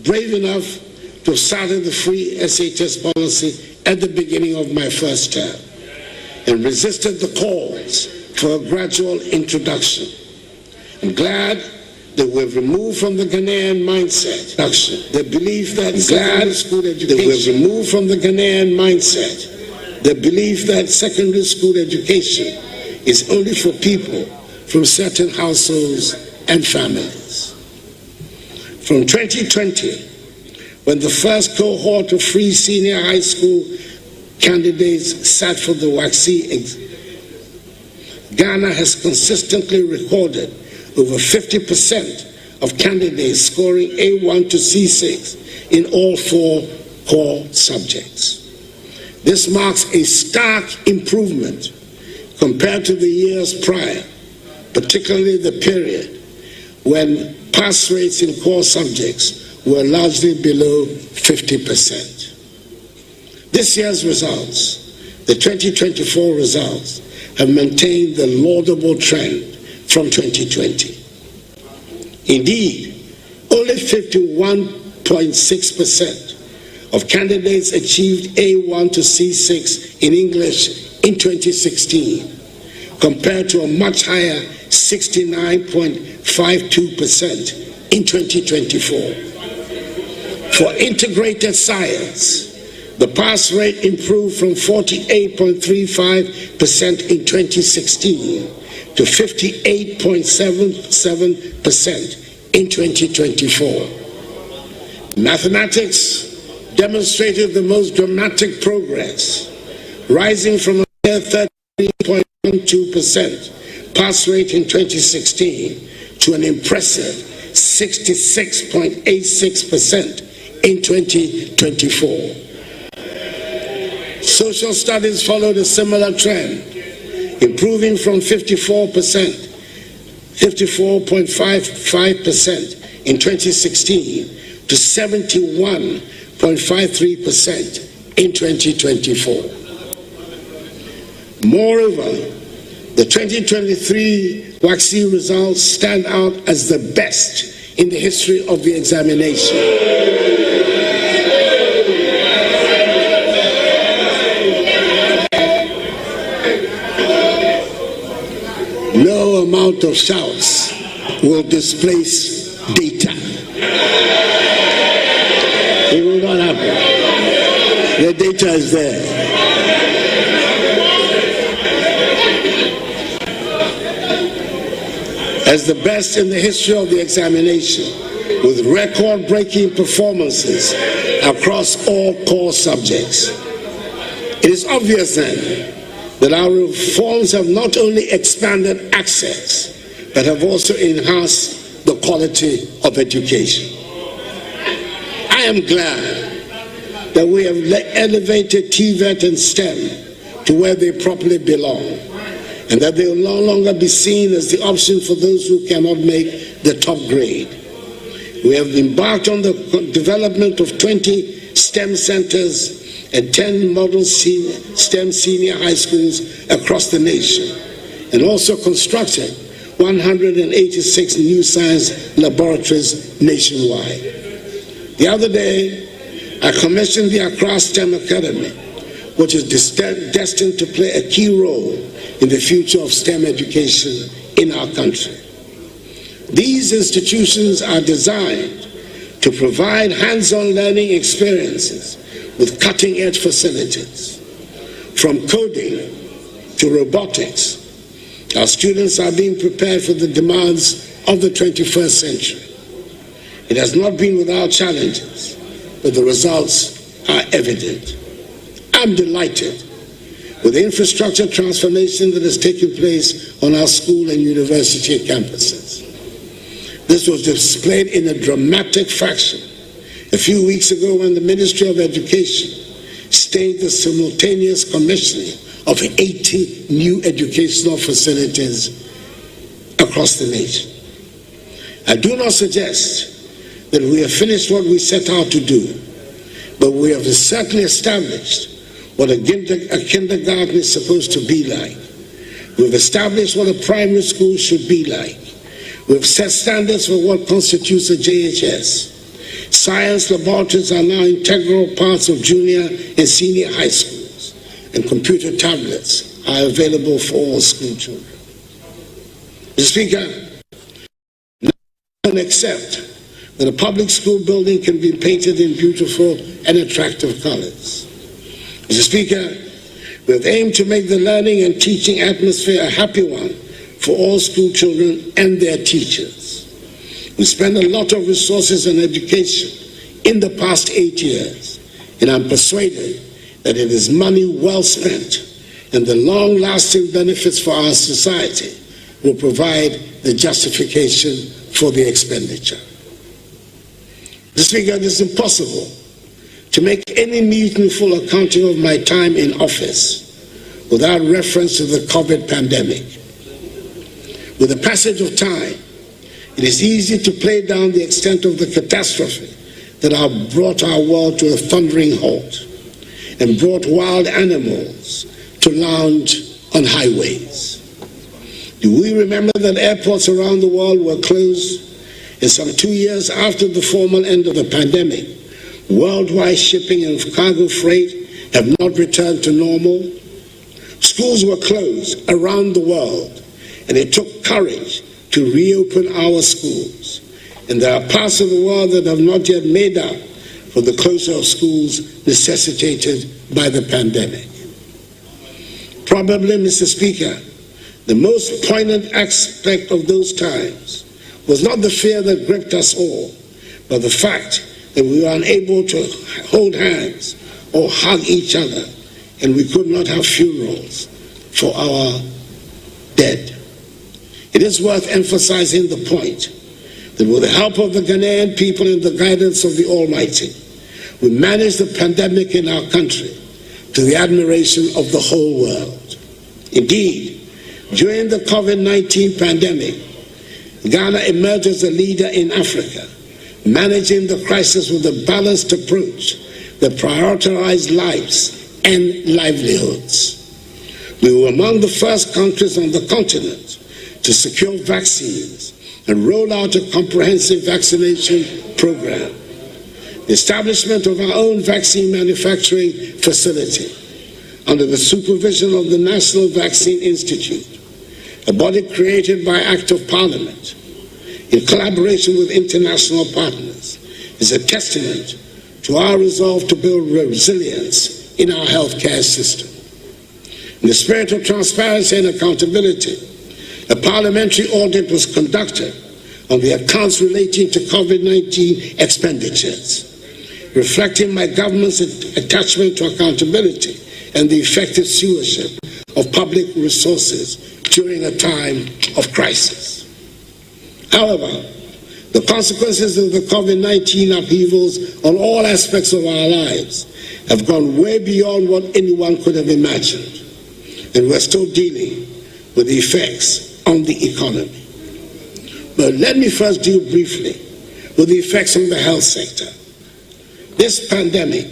brave enough to have started the free SHS policy at the beginning of my first term and resisted the calls for a gradual introduction. I'm glad that we've removed from the Ghanaian mindset the belief that secondary school education is only for people from certain households and families. From 2020, when the first cohort of free senior high school candidates sat for the WOHO, Ghana has consistently recorded over 50% of candidates scoring A1 to C6 in all 4 core subjects. This marks a stark improvement compared to the years prior, particularly the period when pass rates in core subjects were largely below 50%. This year's results, the 2024 results, have maintained the laudable trend from 2020. Indeed, only 51.6% of candidates achieved A1 to C6 in English in 2016, compared to a much higher 69.52% in 2024. For integrated science, the pass rate improved from 48.35% in 2016 to 58.77% in 2024. Mathematics demonstrated the most dramatic progress, rising from a mere 13.12% pass rate in 2016 to an impressive 66.86% in 2024. Social studies followed a similar trend, improving from 54.55% in 2016 to 71.53% in 2024. Moreover, the 2023 WOHO results stand out as the best in the history of the examination. No amount of shouts will displace data. It will not happen. The data is there. As the best in the history of the examination, with record-breaking performances across all core subjects. It is obvious then that our reforms have not only expanded access, but have also enhanced the quality of education. I am glad that we have elevated TVET and STEM to where they properly belong, and that they will no longer be seen as the option for those who cannot make the top grade. We have embarked on the development of 20 STEM centers and 10 model STEM senior high schools across the nation, and also constructed 186 new science laboratories nationwide. The other day, I commissioned the Accra STEM Academy, which is destined to play a key role in the future of STEM education in our country. These institutions are designed to provide hands-on learning experiences with cutting-edge facilities. From coding to robotics, our students are being prepared for the demands of the 21st century. It has not been without challenges, but the results are evident. I'm delighted with the infrastructure transformation that has taken place on our school and university campuses. This was displayed in a dramatic fashion a few weeks ago when the Ministry of Education staged the simultaneous commissioning of 80 new educational facilities across the nation. I do not suggest that we have finished what we set out to do, but we have certainly established what a kindergarten is supposed to be like. We've established what a primary school should be like. We've set standards for what constitutes a JHS. Science laboratories are now integral parts of junior and senior high schools, and computer tablets are available for all school children. Mr. Speaker, no one can accept that a public school building can be painted in beautiful and attractive colors. Mr. Speaker, we have aimed to make the learning and teaching atmosphere a happy one for all school children and their teachers. We spend a lot of resources on education in the past 8 years, and I'm persuaded that it is money well spent, and the long-lasting benefits for our society will provide the justification for the expenditure. Mr. Speaker, it is impossible to make any meaningful accounting of my time in office without reference to the COVID pandemic. With the passage of time, it is easy to play down the extent of the catastrophe that have brought our world to a thundering halt and brought wild animals to lounge on highways. Do we remember that airports around the world were closed, and some 2 years after the formal end of the pandemic, worldwide shipping and cargo freight have not returned to normal? Schools were closed around the world, and it took courage to reopen our schools. And there are parts of the world that have not yet made up for the closure of schools necessitated by the pandemic. Probably, Mr. Speaker, the most poignant aspect of those times was not the fear that gripped us all, but the fact that we were unable to hold hands or hug each other, and we could not have funerals for our dead. It is worth emphasizing the point that with the help of the Ghanaian people and the guidance of the Almighty, we managed the pandemic in our country to the admiration of the whole world. Indeed, during the COVID-19 pandemic, Ghana emerged as a leader in Africa, managing the crisis with a balanced approach that prioritized lives and livelihoods. We were among the first countries on the continent to secure vaccines and roll out a comprehensive vaccination program. The establishment of our own vaccine manufacturing facility under the supervision of the National Vaccine Institute, a body created by Act of Parliament in collaboration with international partners, is a testament to our resolve to build resilience in our healthcare system. In the spirit of transparency and accountability, a parliamentary audit was conducted on the accounts relating to COVID-19 expenditures, reflecting my government's attachment to accountability and the effective stewardship of public resources during a time of crisis. However, the consequences of the COVID-19 upheavals on all aspects of our lives have gone way beyond what anyone could have imagined, and we're still dealing with the effects on the economy. But let me first deal briefly with the effects on the health sector. This pandemic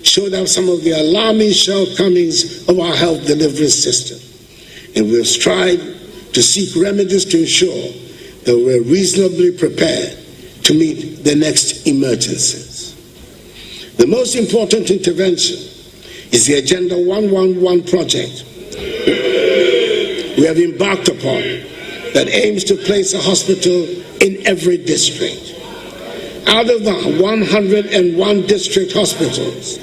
showed us some of the alarming shortcomings of our health delivery system, and we have strived to seek remedies to ensure that we're reasonably prepared to meet the next emergencies. The most important intervention is the Agenda 111 project we have embarked upon that aims to place a hospital in every district. Out of the 101 district hospitals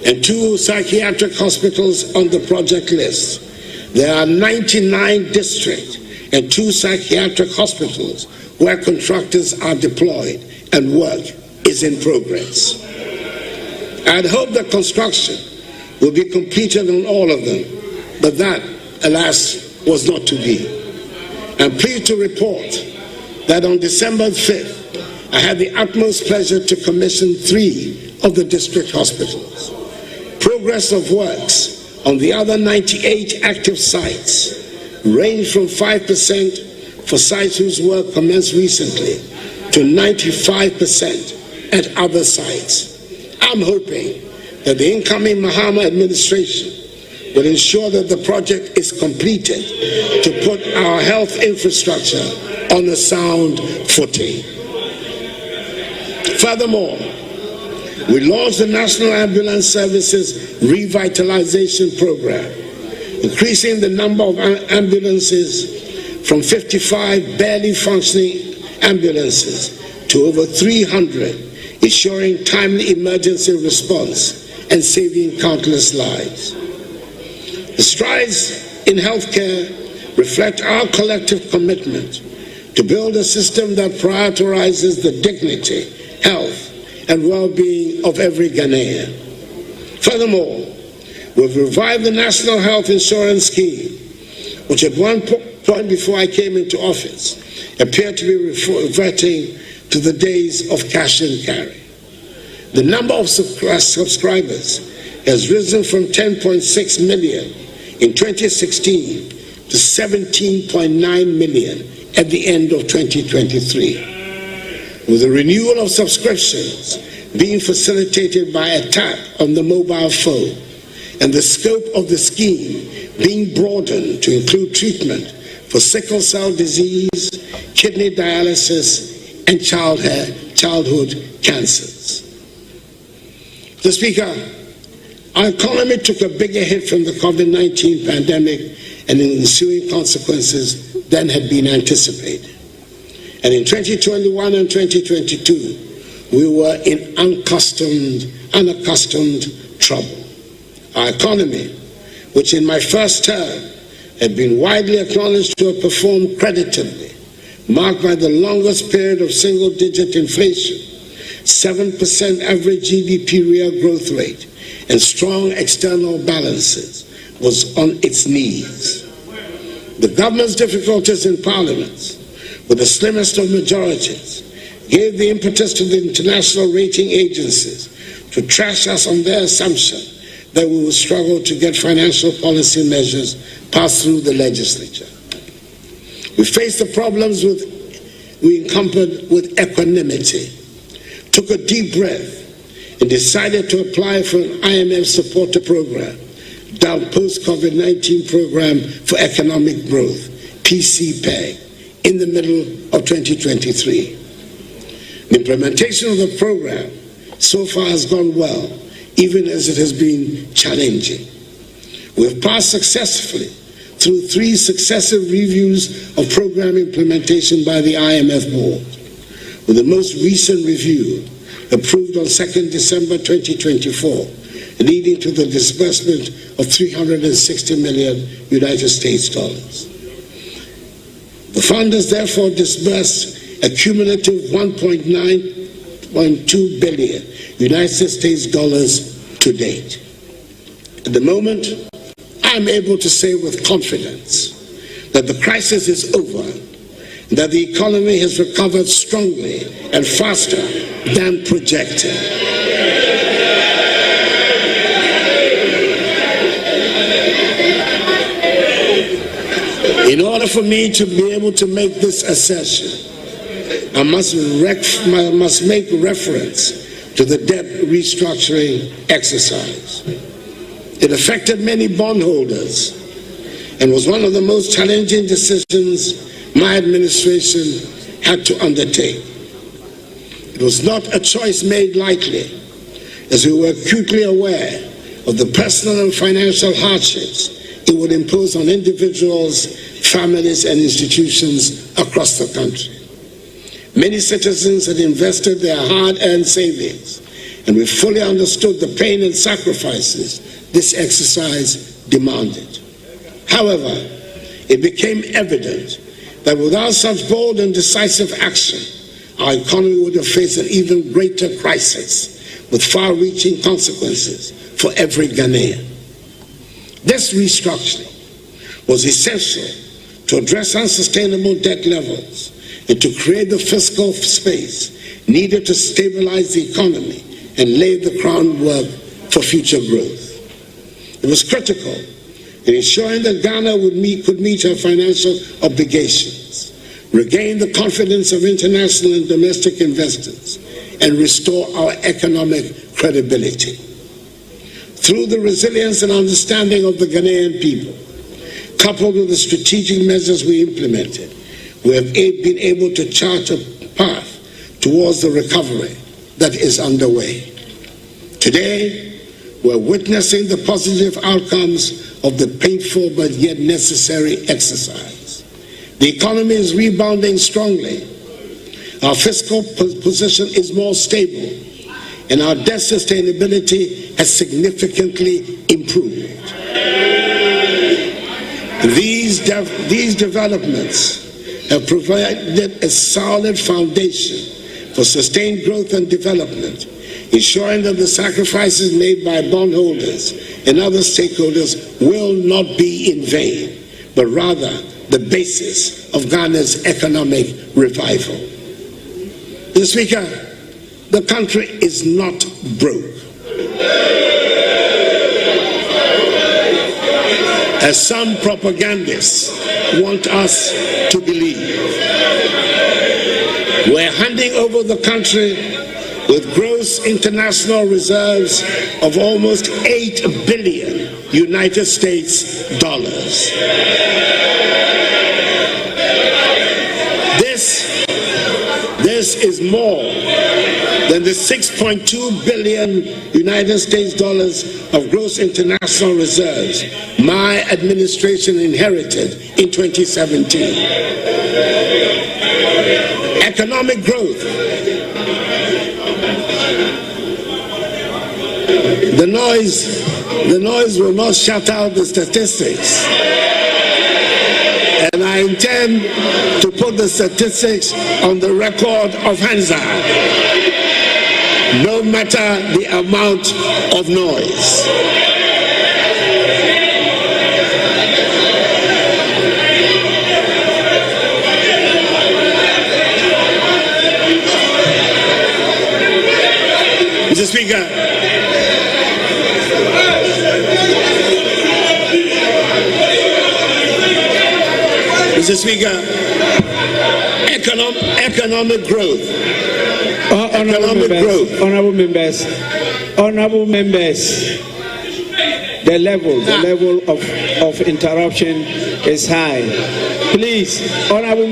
and 2 psychiatric hospitals on the project list, there are 99 district and 2 psychiatric hospitals where contractors are deployed and work is in progress. I'd hoped that construction will be completed on all of them, but that, alas, was not to be. I'm pleased to report that on December 5th, I had the utmost pleasure to commission 3 of the district hospitals. Progress of works on the other 98 active sites range from 5% for sites whose work commenced recently to 95% at other sites. I'm hoping that the incoming Mahama administration will ensure that the project is completed to put our health infrastructure on a sound footing. Furthermore, we launched the National Ambulance Services Revitalization Program, increasing the number of ambulances from 55 barely functioning ambulances to over 300, ensuring timely emergency response and saving countless lives. The strides in healthcare reflect our collective commitment to build a system that prioritizes the dignity, health, and well-being of every Ghanaian. Furthermore, we've revived the National Health Insurance Scheme, which at one point before I came into office appeared to be reverting to the days of cash and carry. The number of subscribers has risen from 10.6 million in 2016 to 17.9 million at the end of 2023. With the renewal of subscriptions being facilitated by a tap on the mobile phone and the scope of the scheme being broadened to include treatment for sickle cell disease, kidney dialysis, and childhood cancers. Mr. Speaker, our economy took a bigger hit from the COVID-19 pandemic and the ensuing consequences than had been anticipated. And in 2021 and 2022, we were in unaccustomed trouble. Our economy, which in my first term had been widely acknowledged to have performed creditably, marked by the longest period of single-digit inflation, 7% average GDP real growth rate, and strong external balances, was on its knees. The government's difficulties in Parliament, with the slimmest of majorities, gave the impetus to the international rating agencies to trash us on their assumption that we will struggle to get financial policy measures passed through the legislature. We faced the problems we encountered with equanimity, took a deep breath, and decided to apply for an IMF-supported program, dubbed Post-COVID-19 Program for Economic Growth, PCPEG, in the middle of 2023. The implementation of the program so far has gone well, even as it has been challenging. We have passed successfully through 3 successive reviews of program implementation by the IMF board, with the most recent review approved on 2nd December 2024, leading to the disbursement of $360 million United States dollars. The fund has therefore disbursed a cumulative $1.912 billion United States dollars to date. At the moment, I am able to say with confidence that the crisis is over, and that the economy has recovered strongly and faster than projected. In order for me to be able to make this assertion, I must make reference to the debt restructuring exercise. It affected many bondholders and was one of the most challenging decisions my administration had to undertake. It was not a choice made lightly, as we were acutely aware of the personal and financial hardships it would impose on individuals, families, and institutions across the country. Many citizens had invested their hard-earned savings, and we fully understood the pain and sacrifices this exercise demanded. However, it became evident that without such bold and decisive action, our economy would have faced an even greater crisis with far-reaching consequences for every Ghanaian. This restructuring was essential to address unsustainable debt levels and to create the fiscal space needed to stabilize the economy and lay the groundwork for future growth. It was critical in ensuring that Ghana could meet her financial obligations, regain the confidence of international and domestic investors, and restore our economic credibility. Through the resilience and understanding of the Ghanaian people, coupled with the strategic measures we implemented, we have been able to chart a path towards the recovery that is underway. Today, we're witnessing the positive outcomes of the painful but yet necessary exercise. The economy is rebounding strongly. Our fiscal position is more stable, and our debt sustainability has significantly improved. These developments have provided a solid foundation for sustained growth and development, ensuring that the sacrifices made by bondholders and other stakeholders will not be in vain, but rather the basis of Ghana's economic revival. Mr. Speaker, the country is not broke, as some propagandists want us to believe. We're handing over the country with gross international reserves of almost $8 billion United States dollars. This is more than the $6.2 billion United States dollars of gross international reserves my administration inherited in 2017. Economic growth. The noise will not shut out the statistics. And I intend to put the statistics on the record of Hansa, no matter the amount of noise. Mr. Speaker, Mr. Speaker, economic growth. Honorable members, the level of interruption is high. Please, honorable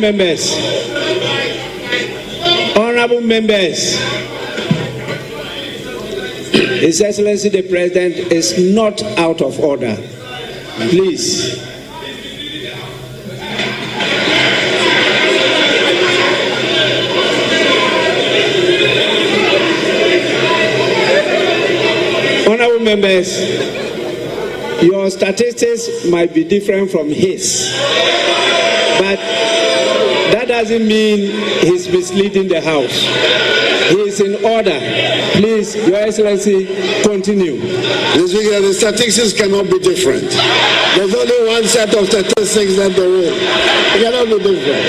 members, His Excellency the President is not out of order. Please. Honorable members, your statistics might be different from his, but that doesn't mean he's misleading the House. He is in order. Please, Your Excellency, continue. The statistics cannot be different. There's only one set of statistics that there is. It cannot be different.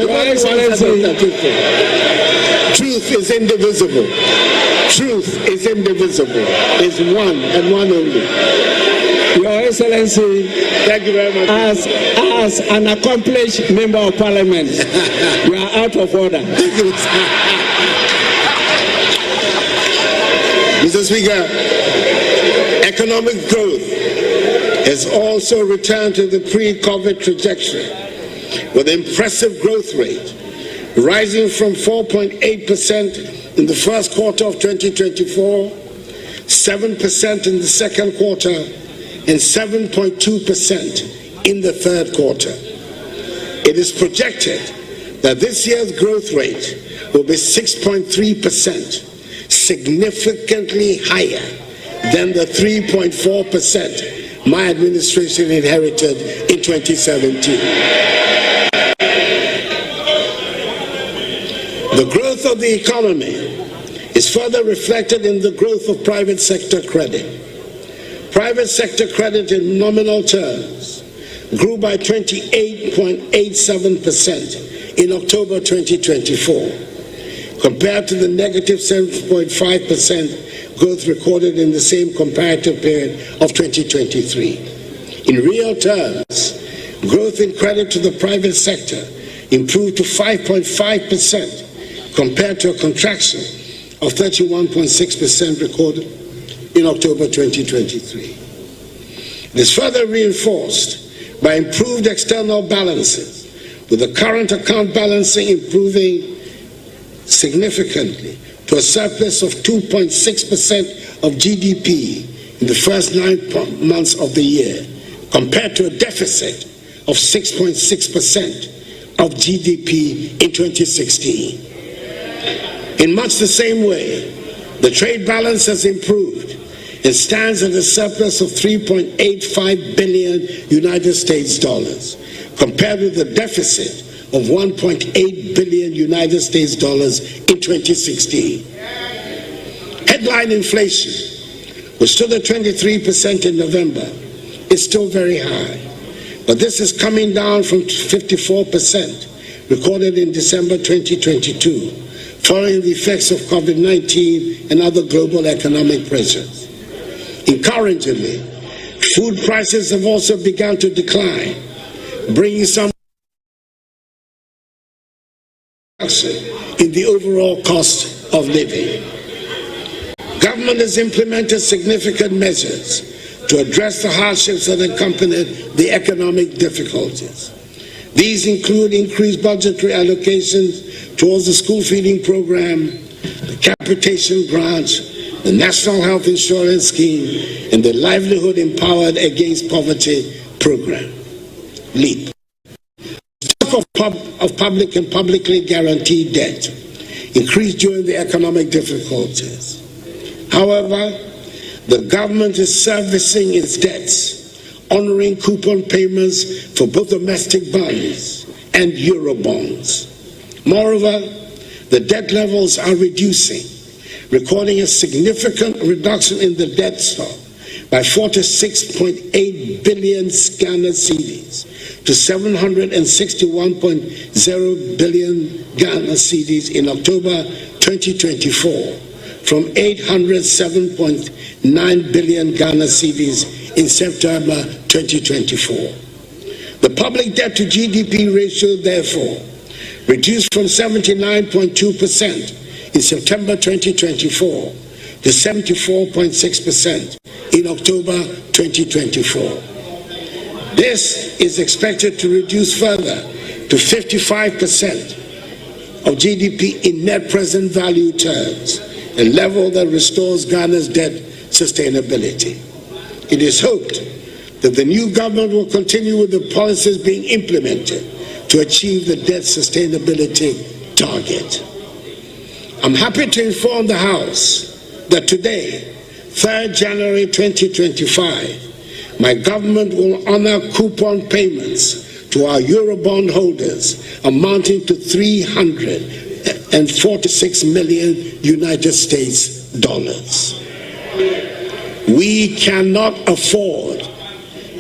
Your Excellency, truth is indivisible. Truth is indivisible. It's one and one only. Your Excellency, thank you very much. As an accomplished member of Parliament, you are out of order. Mr. Speaker, economic growth has also returned to the pre-COVID trajectory with an impressive growth rate, rising from 4.8% in the first quarter of 2024, 7% in the second quarter, and 7.2% in the third quarter. It is projected that this year's growth rate will be 6.3%, significantly higher than the 3.4% my administration inherited in 2017. The growth of the economy is further reflected in the growth of private sector credit. Private sector credit in nominal terms grew by 28.87% in October 2024, compared to the negative 7.5% growth recorded in the same comparative period of 2023. In real terms, growth in credit to the private sector improved to 5.5%, compared to a contraction of 31.6% recorded in October 2023. It is further reinforced by improved external balances, with the current account balancing improving significantly to a surplus of 2.6% of GDP in the first 9 months of the year, compared to a deficit of 6.6% of GDP in 2016. In much the same way, the trade balance has improved and stands at a surplus of 3.85 billion United States dollars, compared with a deficit of 1.8 billion United States dollars in 2016. Headline inflation, which stood at 23% in November, is still very high, but this is coming down from 54% recorded in December 2022, following the effects of COVID-19 and other global economic pressures. Encouragingly, food prices have also begun to decline, bringing some reduction in the overall cost of living. Government has implemented significant measures to address the hardships that accompanied the economic difficulties. These include increased budgetary allocations towards the school feeding program, the capitation grant, the National Health Insurance Scheme, and the Livelihood Empowered Against Poverty program, LEAP. Stock of public and publicly guaranteed debt increased during the economic difficulties. However, the government is servicing its debts, honoring coupon payments for both domestic bonds and Euro bonds. Moreover, the debt levels are reducing, recording a significant reduction in the debt stock by 46.8 billion Ghana cedis to 761.0 billion Ghana cedis in October 2024, from 807.9 billion Ghana cedis in September 2024. The public debt to GDP ratio, therefore, reduced from 79.2% in September 2024 to 74.6% in October 2024. This is expected to reduce further to 55% of GDP in net present value terms, a level that restores Ghana's debt sustainability. It is hoped that the new government will continue with the policies being implemented to achieve the debt sustainability target. I'm happy to inform the House that today, 3rd January 2025, my government will honor coupon payments to our Eurobond holders amounting to 346 million United States dollars. We cannot afford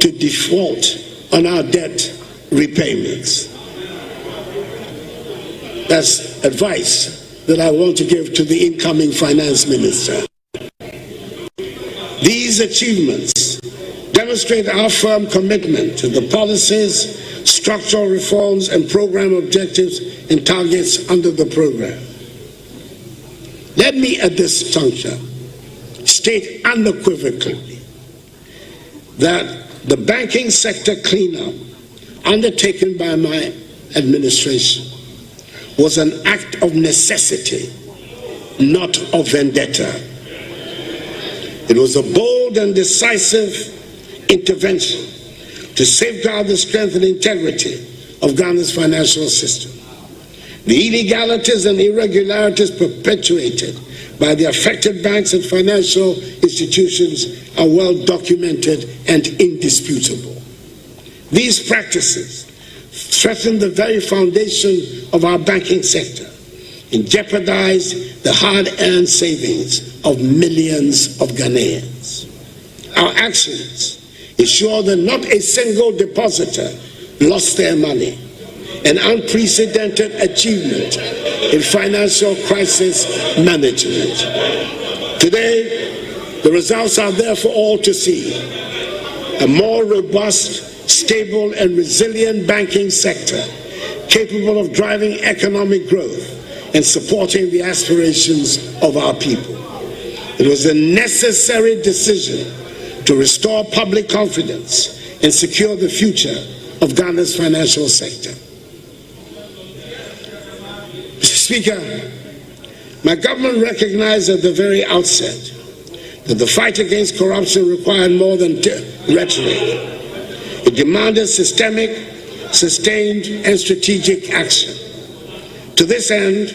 to default on our debt repayments. That's advice that I want to give to the incoming finance minister. These achievements demonstrate our firm commitment to the policies, structural reforms, and program objectives and targets under the program. Let me at this juncture state unequivocally that the banking sector cleanup undertaken by my administration was an act of necessity, not of vendetta. It was a bold and decisive intervention to safeguard the strength and integrity of Ghana's financial system. The illegalities and irregularities perpetuated by the affected banks and financial institutions are well documented and indisputable. These practices threaten the very foundation of our banking sector and jeopardize the hard-earned savings of millions of Ghanaians. Our actions ensure that not a single depositor lost their money, an unprecedented achievement in financial crisis management. Today, the results are there for all to see. A more robust, stable, and resilient banking sector capable of driving economic growth and supporting the aspirations of our people. It was a necessary decision to restore public confidence and secure the future of Ghana's financial sector. Mr. Speaker, My government recognized at the very outset that the fight against corruption required more than rhetoric. It demanded systemic, sustained, and strategic action. To this end,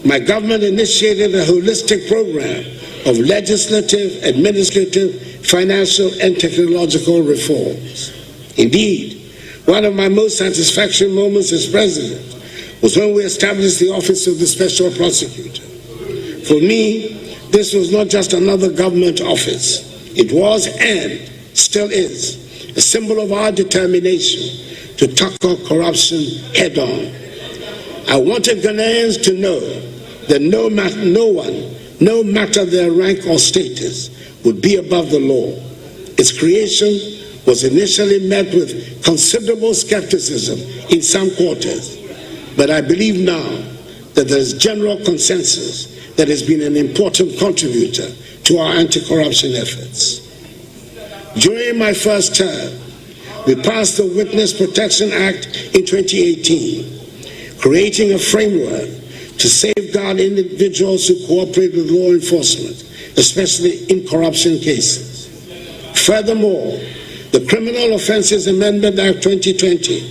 my government initiated a holistic program of legislative, administrative, financial, and technological reforms. Indeed, one of my most satisfactory moments as president was when we established the Office of the Special Prosecutor. For me, this was not just another government office. It was and still is a symbol of our determination to tackle corruption head on. I wanted Ghanaians to know that no matter their rank or status, would be above the law. Its creation was initially met with considerable skepticism in some quarters, but I believe now that there is general consensus that has been an important contributor to our anti-corruption efforts. During my first term, we passed the Witness Protection Act in 2018, creating a framework to safeguard individuals who cooperate with law enforcement, especially in corruption cases. Furthermore, the Criminal Offences Amendment Act 2020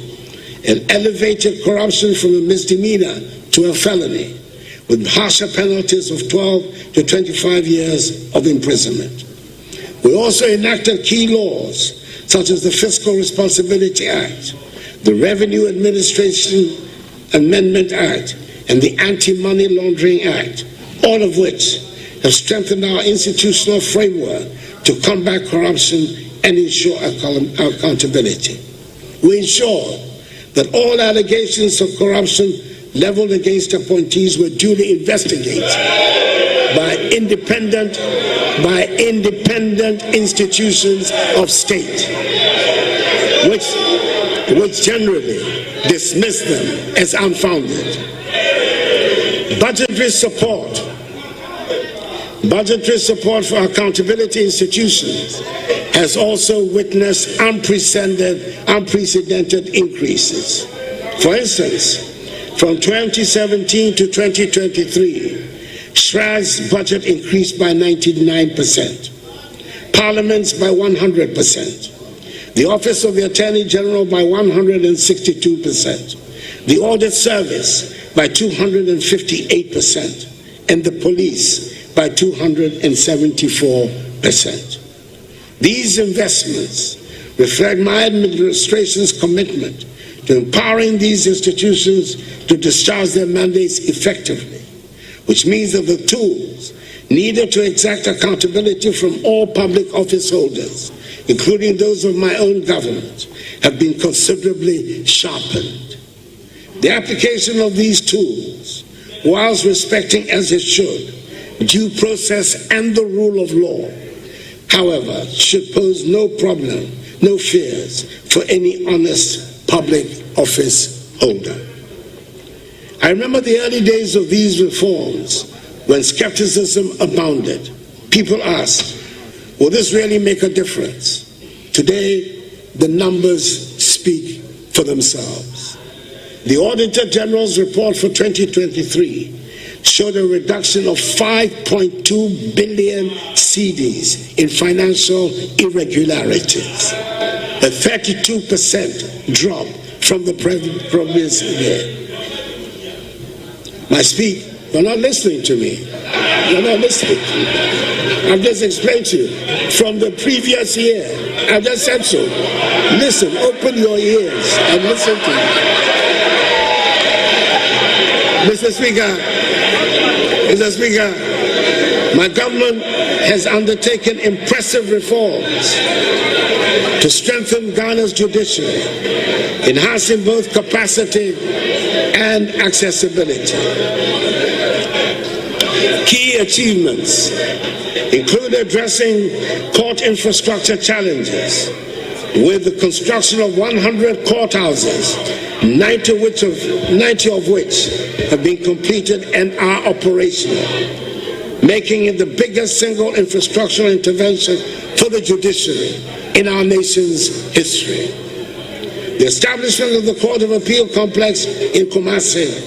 elevated corruption from a misdemeanor to a felony, with harsher penalties of 12 to 25 years of imprisonment. We also enacted key laws, such as the Fiscal Responsibility Act, the Revenue Administration Amendment Act, and the Anti-Money Laundering Act, all of which have strengthened our institutional framework to combat corruption and ensure accountability. We ensure that all allegations of corruption leveled against appointees were duly investigated by independent institutions of state, which generally dismiss them as unfounded. Budgetary support for accountability institutions has also witnessed unprecedented increases. For instance, from 2017 to 2023, SRA's budget increased by 99%, Parliament's by 100%, the Office of the Attorney General by 162%, the Audit Service by 258%, and the police by 274%. These investments reflect my administration's commitment to empowering these institutions to discharge their mandates effectively, which means that the tools needed to exact accountability from all public office holders, including those of my own government, have been considerably sharpened. The application of these tools, whilst respecting as it should due process and the rule of law, however, should pose no problem, no fears for any honest public office holder. I remember the early days of these reforms when skepticism abounded. People asked, will this really make a difference? Today, the numbers speak for themselves. The Auditor General's report for 2023 showed a reduction of 5.2 billion cedis in financial irregularities, a 32% drop from the previous year. You're not listening to me. You're not listening. I've just explained to you. From the previous year, I just said so. Listen, open your ears and listen to me. Mr. Speaker, my government has undertaken impressive reforms to strengthen Ghana's judiciary, enhancing both capacity and accessibility. Key achievements include addressing court infrastructure challenges with the construction of 100 courthouses, 90 of which have been completed and are operational, making it the biggest single infrastructural intervention for the judiciary in our nation's history. The establishment of the Court of Appeal complex in Kumasi,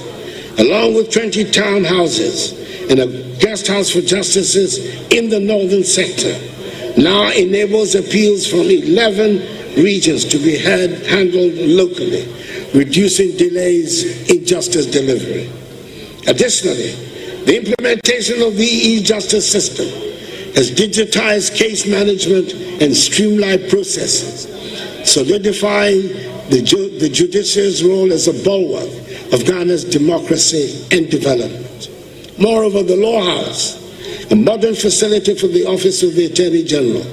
along with 20 townhouses and a guest house for justices in the northern sector now enables appeals from 11 regions to be handled locally, reducing delays in justice delivery. Additionally, the implementation of the e-justice system has digitized case management and streamlined processes, solidifying the judiciary's role as a bulwark of Ghana's democracy and development. Moreover, the Law House, a modern facility for the Office of the Attorney General,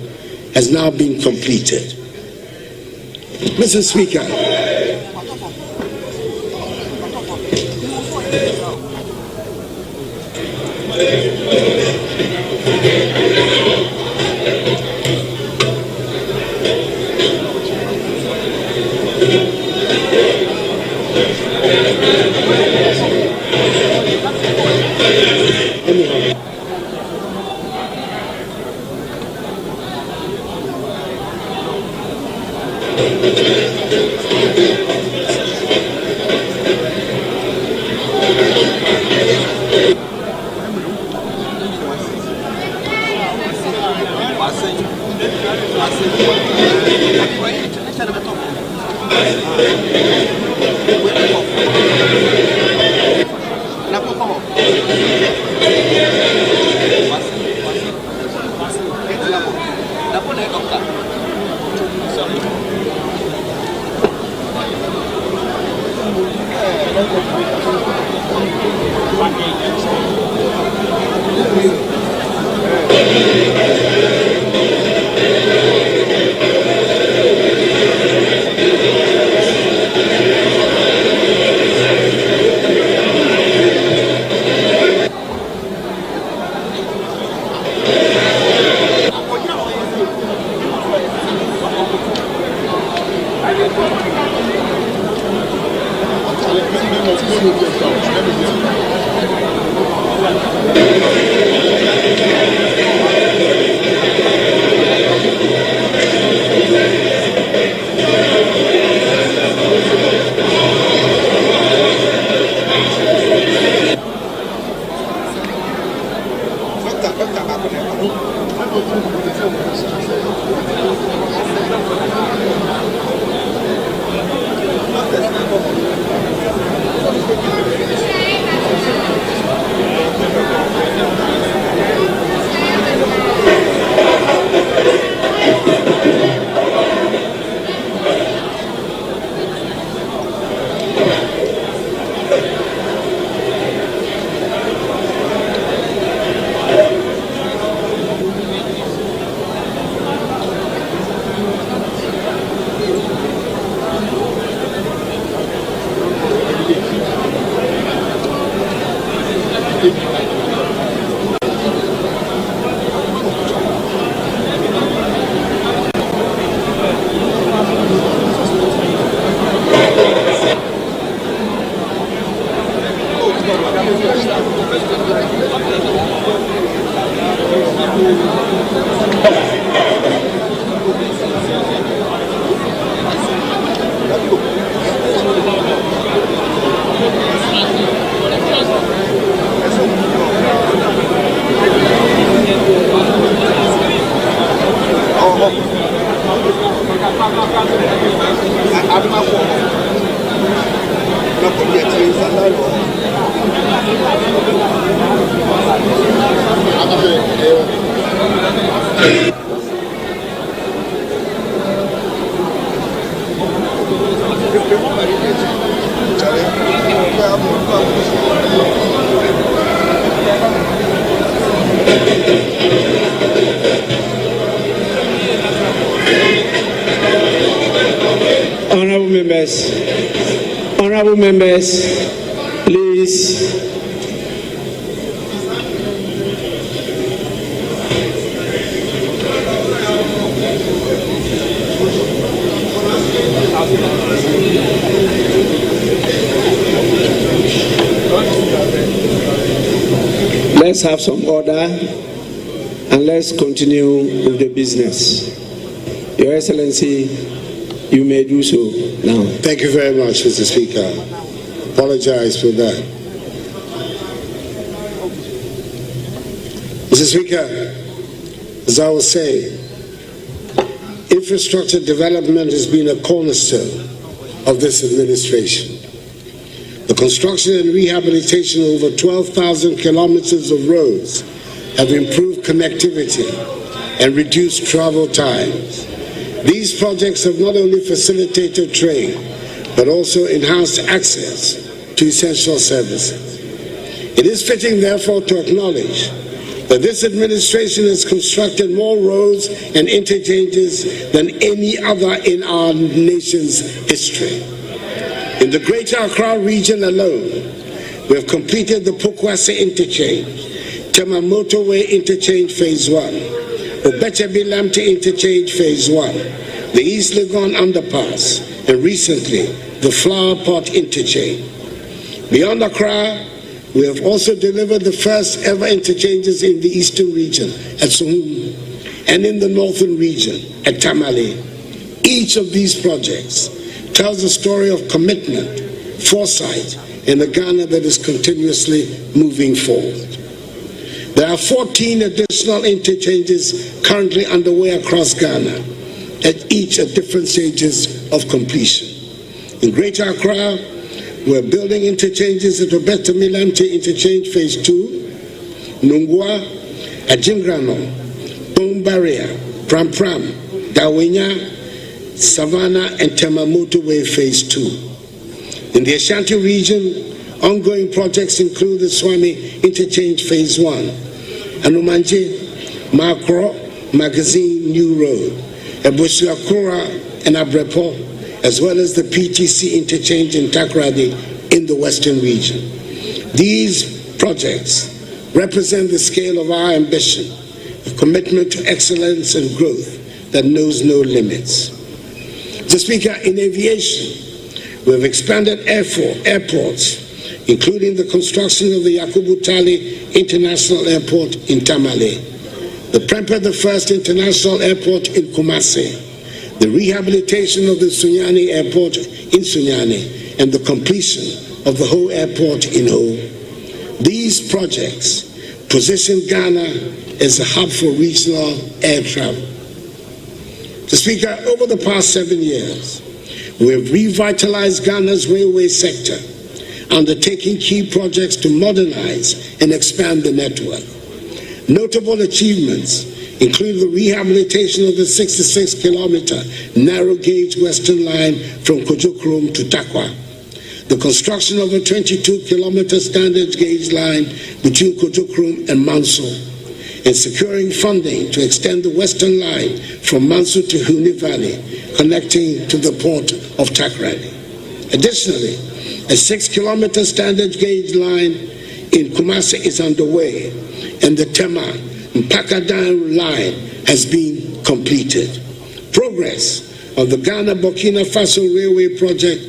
has now been completed. Mr. Speaker, Honorable members, please. Let's have some order and let's continue with the business. Your Excellency, you may do so now. Thank you very much, Mr. Speaker. Apologize for that. Mr. Speaker, as I was saying, infrastructure development has been a cornerstone of this administration. The construction and rehabilitation of over 12,000 kilometers of roads have improved connectivity and reduced travel times. These projects have not only facilitated trade, but also enhanced access to essential services. It is fitting, therefore, to acknowledge that this administration has constructed more roads and interchanges than any other in our nation's history. In the Greater Accra region alone, we have completed the Pokwase Interchange, Tema Motorway Interchange Phase 1, Obechebi Lamte Interchange Phase 1, the East Legon Underpass, and recently, the Flower Pot Interchange. Beyond Accra, we have also delivered the first ever interchanges in the Eastern region at Sohum and in the Northern region at Tamale. Each of these projects tells a story of commitment, foresight, and a Ghana that is continuously moving forward. There are 14 additional interchanges currently underway across Ghana, at each at different stages of completion. In Greater Accra, we're building interchanges at Obetemi Lamte Interchange Phase 2, Nungwa, Ajingrano, Bone Barrier, Pram Pram, Dawenya, Savannah, and Tema Motorway Phase 2. In the Ashanti region, ongoing projects include the Swami Interchange Phase 1, Anumanje, Makro, Magazine New Road, Ebusuakura and Abrepo, as well as the PTC interchange in Takoradi in the Western region. These projects represent the scale of our ambition, a commitment to excellence and growth that knows no limits. Mr. Speaker, in aviation, we have expanded airports, including the construction of the Yakubu Tali International Airport in Tamale, the Prempeh I International Airport in Kumasi, the rehabilitation of the Sunyani Airport in Sunyani, and the completion of the Ho Airport in Ho. These projects position Ghana as a hub for regional air travel. Mr. Speaker, over the past 7 years, we have revitalized Ghana's railway sector, undertaking key projects to modernize and expand the network. Notable achievements include the rehabilitation of the 66-kilometer narrow-gauge Western Line from Kojokrom to Takwa, the construction of a 22-kilometer standard-gauge line between Kojokrom and Manso, and securing funding to extend the Western Line from Manso to Huni Valley, connecting to the port of Takoradi. Additionally, a 6-kilometer standard-gauge line in Kumasi is underway, and the Tema Mpakadan line has been completed. Progress of the Ghana-Burkina Faso Railway project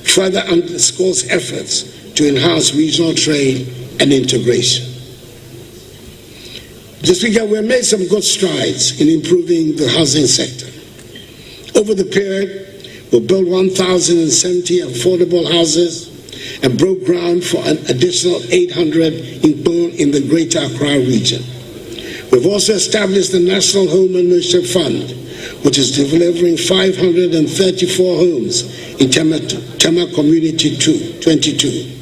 further underscores efforts to enhance regional trade and integration. Mr. Speaker, we have made some good strides in improving the housing sector. Over the period, we built 1,070 affordable houses and broke ground for an additional 800 in the Greater Accra region. We've also established the National Home Ownership Fund, which is delivering 534 homes in Tema Community 22.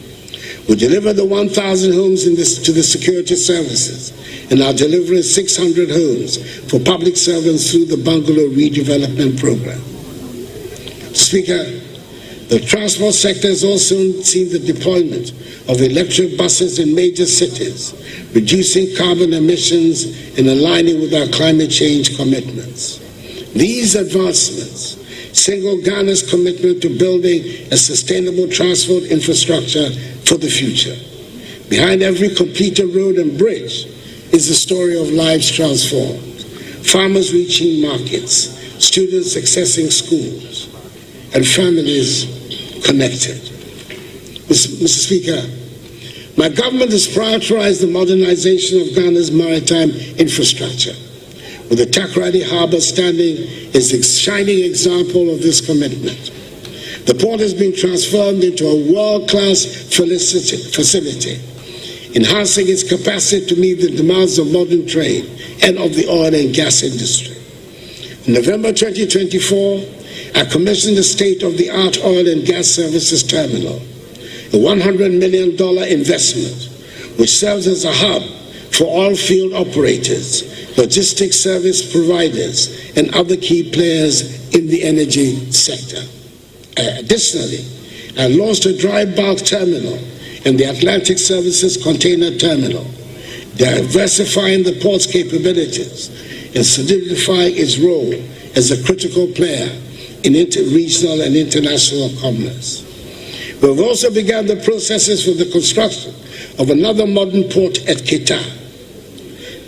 We delivered the 1,000 homes to the security services and are delivering 600 homes for public servants through the Bungalow Redevelopment Program. Speaker, the transport sector has also seen the deployment of electric buses in major cities, reducing carbon emissions and aligning with our climate change commitments. These advancements signal Ghana's commitment to building a sustainable transport infrastructure for the future. Behind every completed road and bridge is the story of lives transformed, farmers reaching markets, students accessing schools, and families connected. Mr. Speaker, my government has prioritized the modernization of Ghana's maritime infrastructure, with the Takoradi Harbour standing as a shining example of this commitment. The port has been transformed into a world-class facility, enhancing its capacity to meet the demands of modern trade and of the oil and gas industry. In November 2024, I commissioned the state-of-the-art oil and gas services terminal, a $100 million investment, which serves as a hub for oil field operators, logistics service providers, and other key players in the energy sector. Additionally, I launched a dry bulk terminal and the Atlantic Services Container Terminal, diversifying the port's capabilities and solidifying its role as a critical player in regional and international commerce. We have also begun the processes for the construction of another modern port at Kita.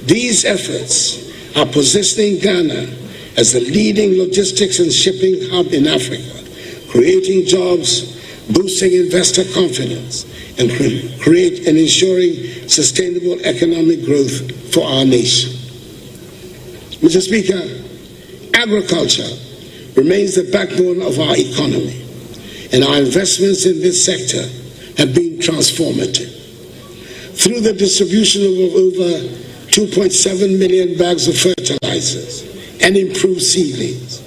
These efforts are positioning Ghana as a leading logistics and shipping hub in Africa, creating jobs, boosting investor confidence, and ensuring sustainable economic growth for our nation. Mr. Speaker, agriculture remains the backbone of our economy, and our investments in this sector have been transformative. Through the distribution of over 2.7 million bags of fertilizers and improved seedlings,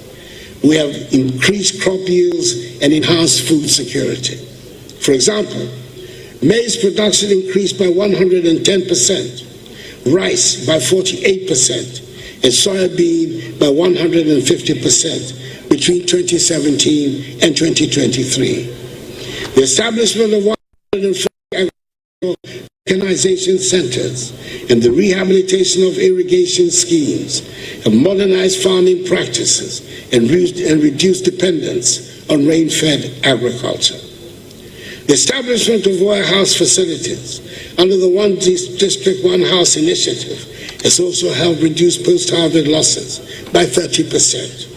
we have increased crop yields and enhanced food security. For example, maize production increased by 110%, rice by 48%, and soybean by 150% between 2017 and 2023. The establishment of 140 mechanization centers and the rehabilitation of irrigation schemes have modernized farming practices and reduced dependence on rain-fed agriculture. The establishment of warehouse facilities under the One District, One House initiative has also helped reduce post-harvest losses by 30%.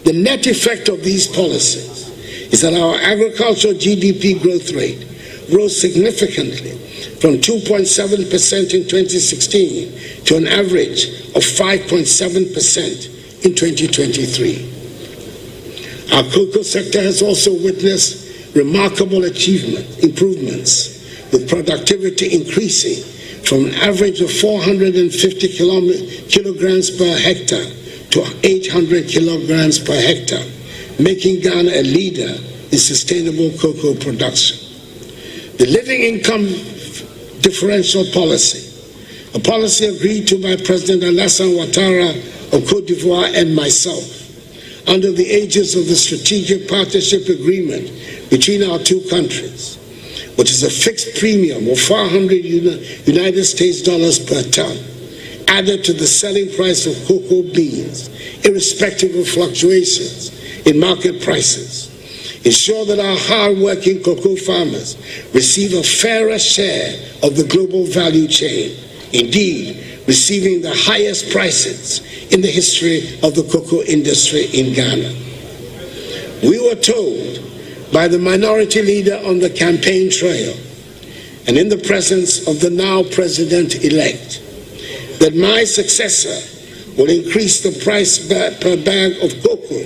The net effect of these policies is that our agricultural GDP growth rate rose significantly from 2.7% in 2016 to an average of 5.7% in 2023. Our cocoa sector has also witnessed remarkable improvements, with productivity increasing from an average of 450 kilograms per hectare to 800 kilograms per hectare, making Ghana a leader in sustainable cocoa production. The living income differential policy, a policy agreed to by President Alassane Ouattara of Côte d'Ivoire and myself, under the aegis of the Strategic Partnership Agreement between our two countries, which is a fixed premium of 400 United States dollars per ton, added to the selling price of cocoa beans, irrespective of fluctuations in market prices, ensure that our hard-working cocoa farmers receive a fairer share of the global value chain, indeed, receiving the highest prices in the history of the cocoa industry in Ghana. We were told by the minority leader on the campaign trail and in the presence of the now president-elect that my successor will increase the price per bag of cocoa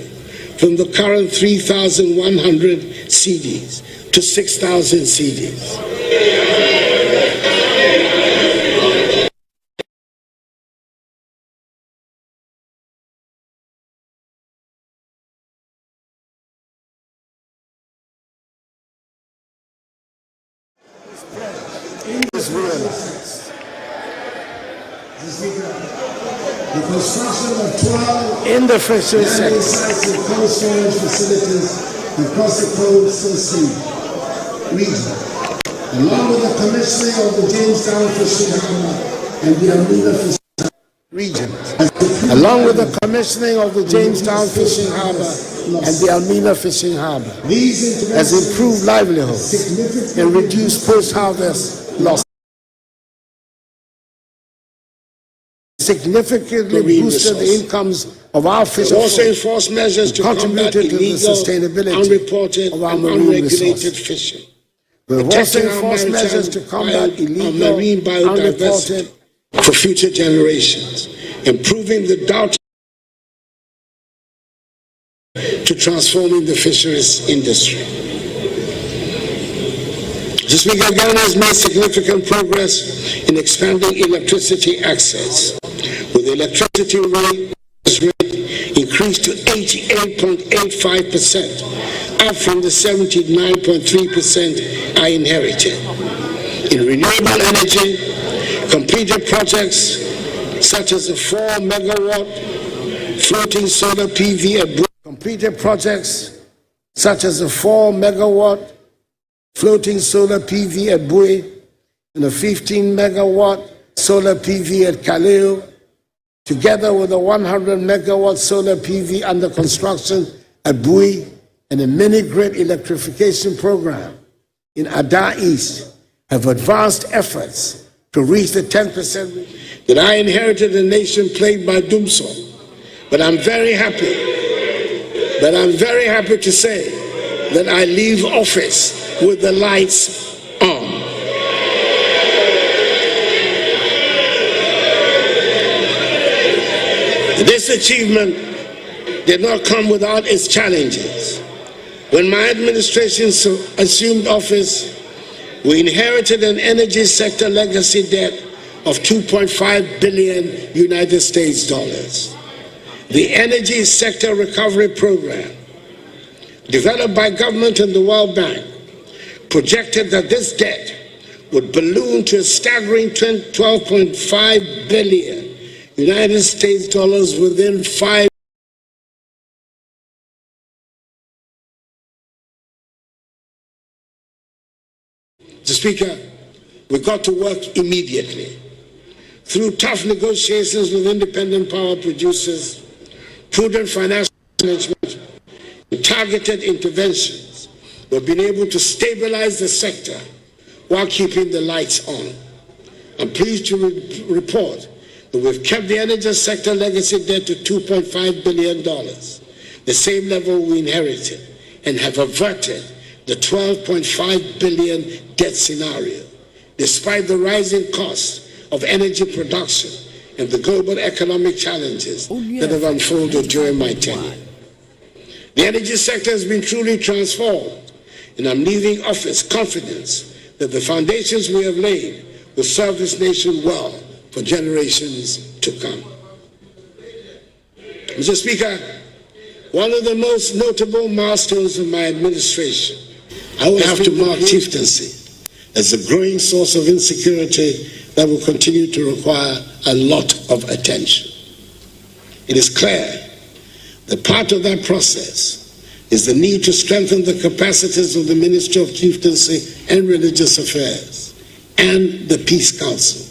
from the current 3,100 cedis to 6,000 cedis. The construction of 12 in the fisheries sector sites and cold storage facilities across the coastal sea region, along with the commissioning of the Jamestown Fishing Harbour and the Almina Fishing region, along with the commissioning of the Jamestown Fishing Harbour and the Almina Fishing Harbour, has improved livelihoods and reduced post-harvest losses. Significantly boosted the incomes of our fishers. Also enforced measures to combat illegal, unreported, and unregulated fishing. We've also enforced measures to combat illegal, marine biodiversity for future generations, improving the doubt to transforming the fisheries industry. Mr. Speaker, Ghana has made significant progress in expanding electricity access, with the electricity rate increased to 88.85%, up from the 79.3% I inherited. In renewable energy, completed projects such as the 4 megawatt floating solar PV at WOHO, completed projects such as the 4 megawatt floating solar PV at WOHO and the 15 megawatt solar PV at Kaleo, together with a 100 megawatt solar PV under construction at WOHO and a mini-grid electrification program in Ada East, have advanced efforts to reach the 10% that I inherited a nation plagued by doomsday. But I'm very happy to say that I leave office with the lights on. This achievement did not come without its challenges. When my administration assumed office, we inherited an energy sector legacy debt of $2.5 billion United States dollars. The Energy Sector Recovery Program, developed by government and the World Bank, projected that this debt would balloon to a staggering $12.5 billion United States dollars within 5 Mr. Speaker, we got to work immediately. Through tough negotiations with independent power producers, prudent financial management, and targeted interventions, we've been able to stabilize the sector while keeping the lights on. I'm pleased to report that we've kept the energy sector legacy debt to $2.5 billion, the same level we inherited, and have averted the $12.5 billion debt scenario, despite the rising costs of energy production and the global economic challenges that have unfolded during my tenure. The energy sector has been truly transformed, and I'm leaving office confident that the foundations we have laid will serve this nation well for generations to come. Mr. Speaker, one of the most notable milestones of my administration, I will have to mark chieftaincy as a growing source of insecurity that will continue to require a lot of attention. It is clear that part of that process is the need to strengthen the capacities of the Ministry of Chieftaincy and Religious Affairs and the Peace Council,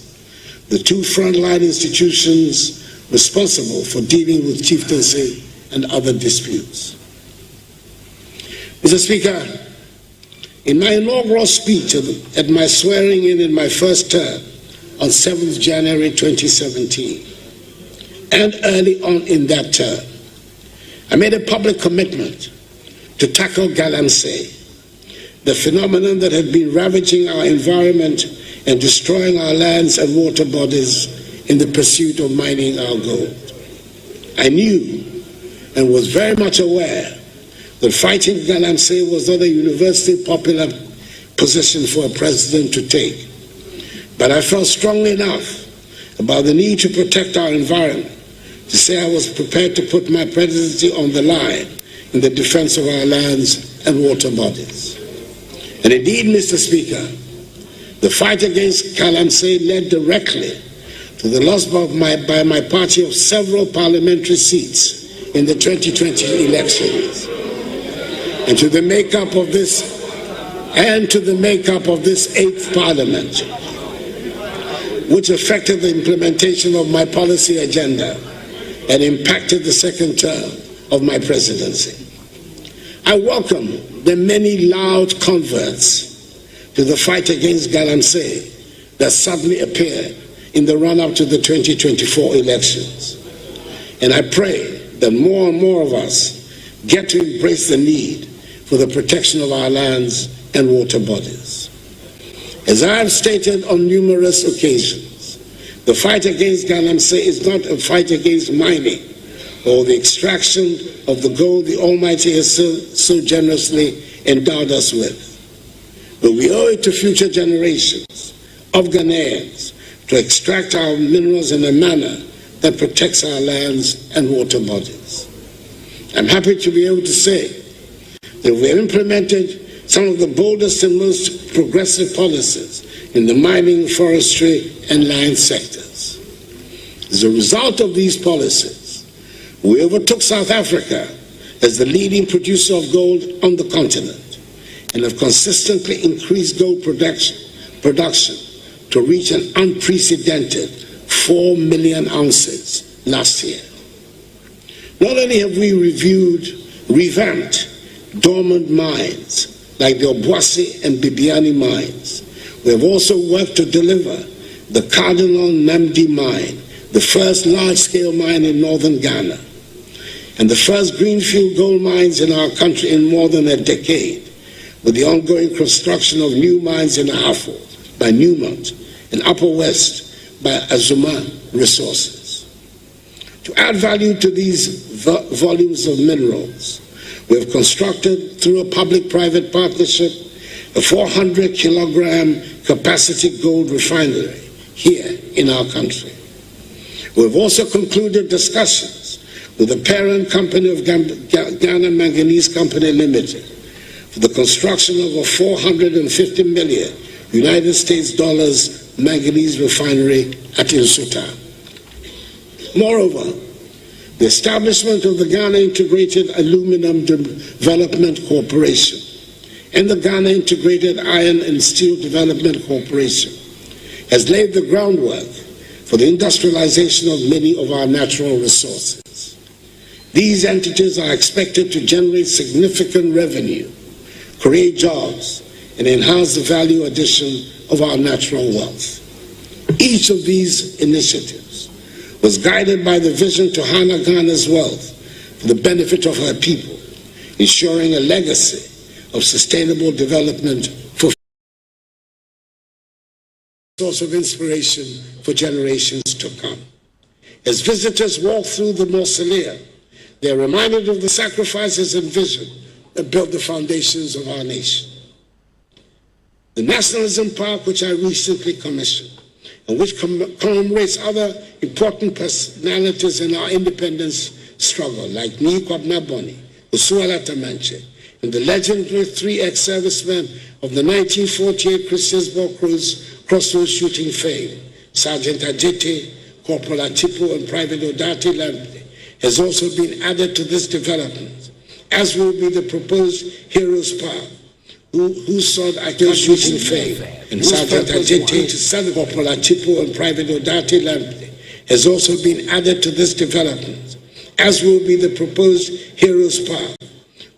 the two frontline institutions responsible for dealing with chieftaincy and other disputes. Mr. Speaker, in my inaugural speech at my swearing in my first term on 7th January 2017, and early on in that term, I made a public commitment to tackle galamsey, the phenomenon that had been ravaging our environment and destroying our lands and water bodies in the pursuit of mining our gold. I knew and was very much aware that fighting galamsey was not a universally popular position for a president to take. But I felt strongly enough about the need to protect our environment to say I was prepared to put my presidency on the line in the defense of our lands and water bodies. And indeed, Mr. Speaker, the fight against galamsey led directly to the loss by my party of several parliamentary seats in the 2020 elections, and to the makeup of this 8th Parliament, which affected the implementation of my policy agenda and impacted the second term of my presidency. I welcome the many loud converts to the fight against galamsey that suddenly appeared in the run-up to the 2024 elections. And I pray that more and more of us get to embrace the need for the protection of our lands and water bodies. As I have stated on numerous occasions, the fight against galamsey is not a fight against mining or the extraction of the gold the Almighty has so generously endowed us with, but we owe it to future generations of Ghanaians to extract our minerals in a manner that protects our lands and water bodies. I'm happy to be able to say that we have implemented some of the boldest and most progressive policies in the mining, forestry, and land sectors. As a result of these policies, we overtook South Africa as the leading producer of gold on the continent and have consistently increased gold production to reach an unprecedented 4 million ounces last year. Not only have we revamped dormant mines like the Obuasi and Bibiani mines, we have also worked to deliver the Cardinal Namdi mine, the first large-scale mine in northern Ghana, and the first greenfield gold mines in our country in more than a decade, with the ongoing construction of new mines in Ahafo by Newmont and Upper West by Azuma Resources. To add value to these volumes of minerals, we have constructed, through a public-private partnership, a 400-kilogram capacity gold refinery here in our country. We have also concluded discussions with the parent company of Ghana Manganese Company Limited for the construction of a $450 million United States dollars manganese refinery at Nsuta. Moreover, the establishment of the Ghana Integrated Aluminum Development Corporation and the Ghana Integrated Iron and Steel Development Corporation has laid the groundwork for the industrialization of many of our natural resources. These entities are expected to generate significant revenue, create jobs, and enhance the value addition of our natural wealth. Each of these initiatives was guided by the vision to harness Ghana's wealth for the benefit of her people, ensuring a legacy of sustainable development for a source of inspiration for generations to come. As visitors walk through the mausoleum, they are reminded of the sacrifices and vision that built the foundations of our nation. The Nationalism Park, which I recently commissioned, and which commemorates other important personalities in our independence struggle, like Kwabena Boni, Usuala Tamanche, and the legendary 3 ex-servicemen of the 1948 Christiansborg Crossroads shooting fame, Sergeant Ajete, Corporal Atipo, and Private Odati Lampe, has also been added to this development, as will be the proposed Heroes Park, whose sword I can't shooting fame, and Sergeant Ajete to celebrate Corporal Atipo and Private Odati Lampe has also been added to this development, as will be the proposed Heroes Park,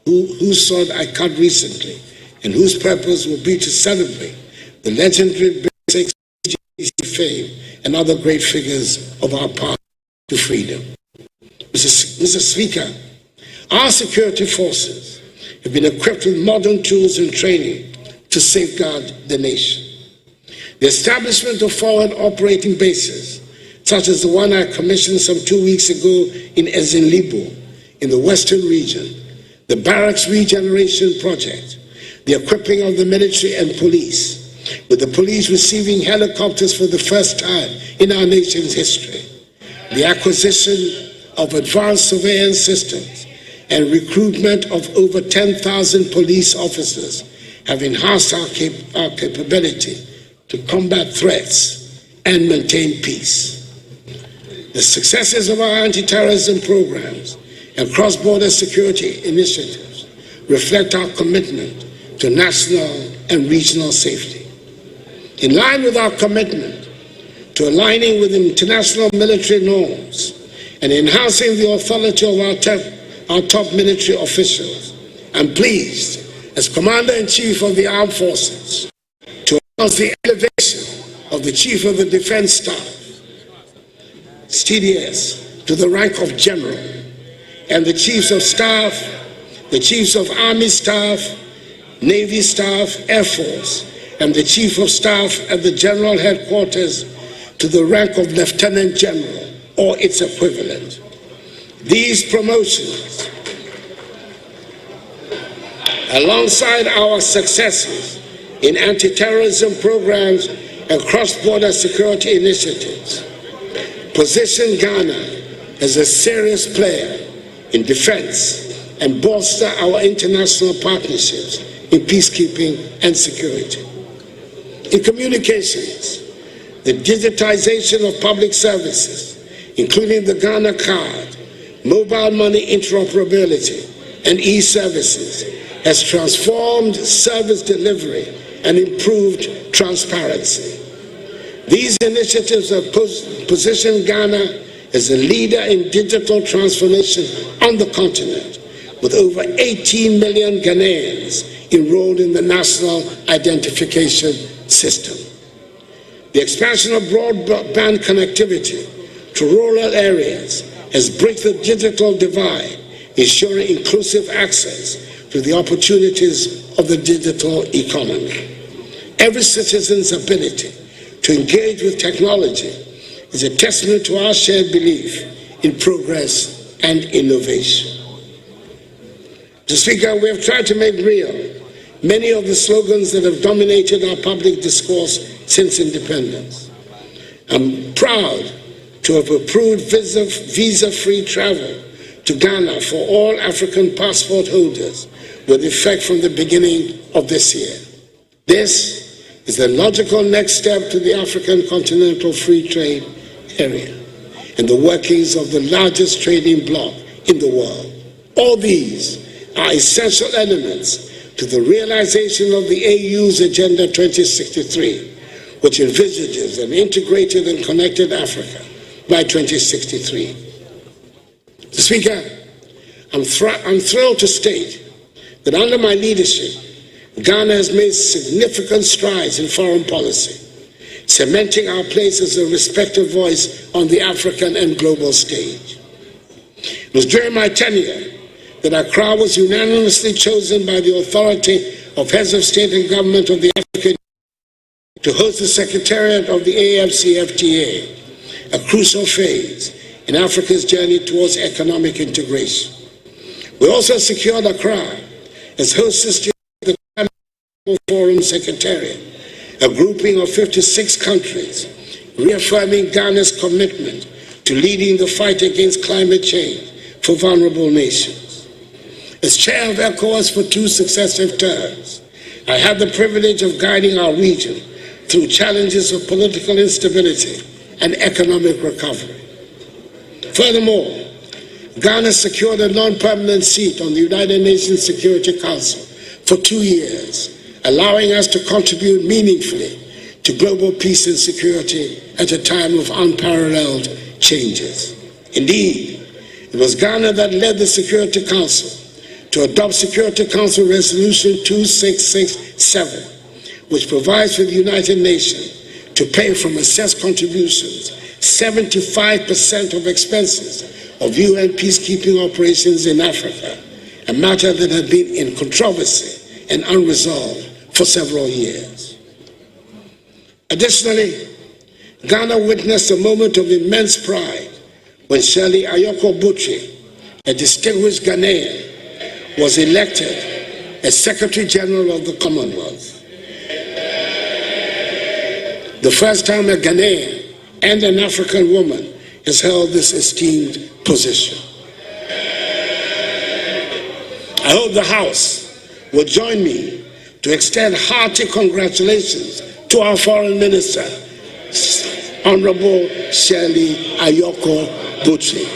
whose sword I cut recently, and whose purpose will be to celebrate the legendary basic fame and other great figures of our path to freedom. Mr. Speaker, our security forces have been equipped with modern tools and training to safeguard the nation. The establishment of forward operating bases, such as the one I commissioned some 2 weeks ago in Ezinlibo, in the Western region, the Barracks Regeneration Project, the equipping of the military and police, with the police receiving helicopters for the first time in our nation's history, the acquisition of advanced surveillance systems, and recruitment of over 10,000 police officers have enhanced our capability to combat threats and maintain peace. The successes of our anti-terrorism programs and cross-border security initiatives reflect our commitment to national and regional safety. In line with our commitment to aligning with international military norms and enhancing the authority of our top military officials, I'm pleased, as Commander-in-Chief of the Armed Forces, to announce the elevation of the Chief of the Defense Staff, TDS, to the rank of General, and the Chiefs of Staff, the Chiefs of Army Staff, Navy Staff, Air Force, and the Chief of Staff at the General Headquarters to the rank of Lieutenant General or its equivalent. These promotions, alongside our successes in anti-terrorism programs and cross-border security initiatives, position Ghana as a serious player in defense, and bolster our international partnerships in peacekeeping and security. In communications, the digitization of public services, including the Ghana card, mobile money interoperability, and e-services, has transformed service delivery and improved transparency. These initiatives have positioned Ghana as a leader in digital transformation on the continent, with over 18 million Ghanaians enrolled in the National Identification System. The expansion of broadband connectivity to rural areas has bridged the digital divide, ensuring inclusive access to the opportunities of the digital economy. Every citizen's ability to engage with technology is a testament to our shared belief in progress and innovation. Mr. Speaker, we have tried to make real many of the slogans that have dominated our public discourse since independence. I'm proud to have approved visa-free travel to Ghana for all African passport holders with effect from the beginning of this year. This is the logical next step to the African Continental Free Trade Area and the workings of the largest trading bloc in the world. All these are essential elements to the realization of the AU's Agenda 2063, which envisages an integrated and connected Africa by 2063. Mr. Speaker, I'm thrilled to state that under my leadership, Ghana has made significant strides in foreign policy, cementing our place as a respected voice on the African and global stage. It was during my tenure that Accra was unanimously chosen by the authority of heads of state and government of the African Union to host the Secretariat of the AFCFTA, a crucial phase in Africa's journey towards economic integration. We also secured Accra as hostess to the Climate Forum Secretariat, a grouping of 56 countries, reaffirming Ghana's commitment to leading the fight against climate change for vulnerable nations. As chair of ECOWAS for 2 successive terms, I had the privilege of guiding our region through challenges of political instability and economic recovery. Furthermore, Ghana secured a non-permanent seat on the United Nations Security Council for 2 years, allowing us to contribute meaningfully to global peace and security at a time of unparalleled changes. Indeed, it was Ghana that led the Security Council to adopt Security Council Resolution 2667, which provides for the United Nations to pay from assessed contributions 75% of expenses of UN peacekeeping operations in Africa, a matter that had been in controversy and unresolved for several years. Additionally, Ghana witnessed a moment of immense pride when Shirley Ayoko Botry, a distinguished Ghanaian, was elected as Secretary General of the Commonwealth. The first time a Ghanaian and an African woman has held this esteemed position. I hope the House will join me to extend hearty congratulations to our Foreign Minister, Honorable Shirley Ayoko Botry.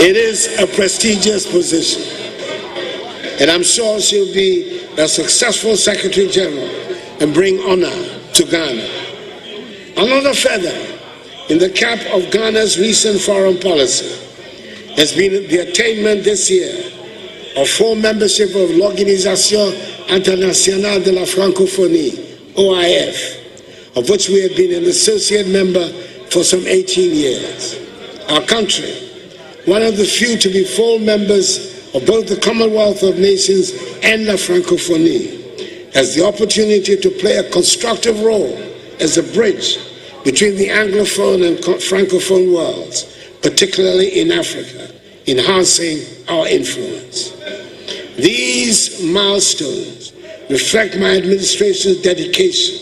It is a prestigious position, and I'm sure she'll be a successful Secretary General and bring honor to Ghana. Another feather in the cap of Ghana's recent foreign policy has been the attainment this year of full membership of l'Organisation Internationale de la Francophonie, OIF, of which we have been an associate member for some 18 years. Our country, one of the few to be full members of both the Commonwealth of Nations and La Francophonie, has the opportunity to play a constructive role as a bridge between the Anglophone and Francophone worlds, particularly in Africa, enhancing our influence. These milestones reflect my administration's dedication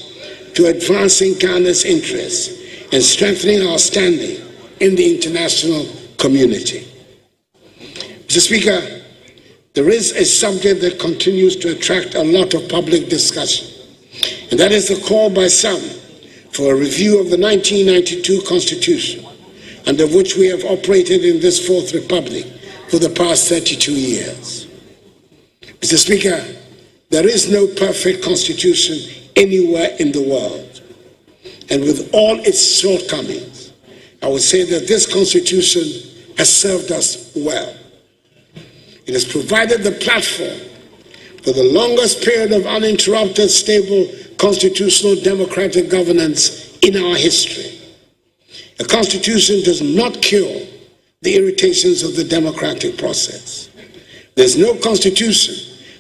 to advancing Ghana's interests and strengthening our standing in the international community. Mr. Speaker, there is a subject that continues to attract a lot of public discussion, and that is the call by some for a review of the 1992 Constitution, under which we have operated in this Fourth Republic for the past 32 years. Mr. Speaker, there is no perfect constitution anywhere in the world, and with all its shortcomings, I would say that this constitution has served us well. It has provided the platform for the longest period of uninterrupted, stable, constitutional democratic governance in our history. A constitution does not cure the irritations of the democratic process. There's no constitution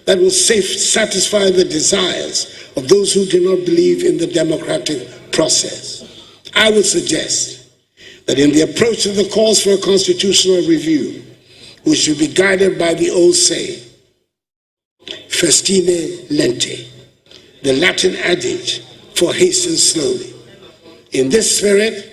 that will satisfy the desires of those who do not believe in the democratic process. I would suggest that in the approach to the calls for a constitutional review, we should be guided by the old saying, festine lente, the Latin adage for hasten slowly. In this spirit,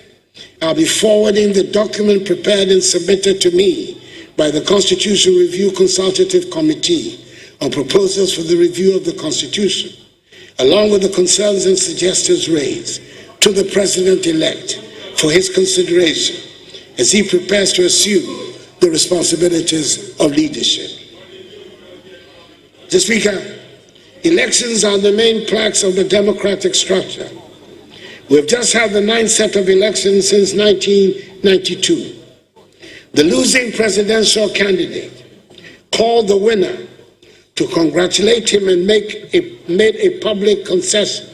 I'll be forwarding the document prepared and submitted to me by the Constitution Review Consultative Committee on proposals for the review of the Constitution, along with the concerns and suggestions raised, to the President-elect for his consideration as he prepares to assume the responsibilities of leadership. Mr. Speaker, elections are the main planks of the democratic structure. We have just had the 9th set of elections since 1992. The losing presidential candidate called the winner to congratulate him and made a public concession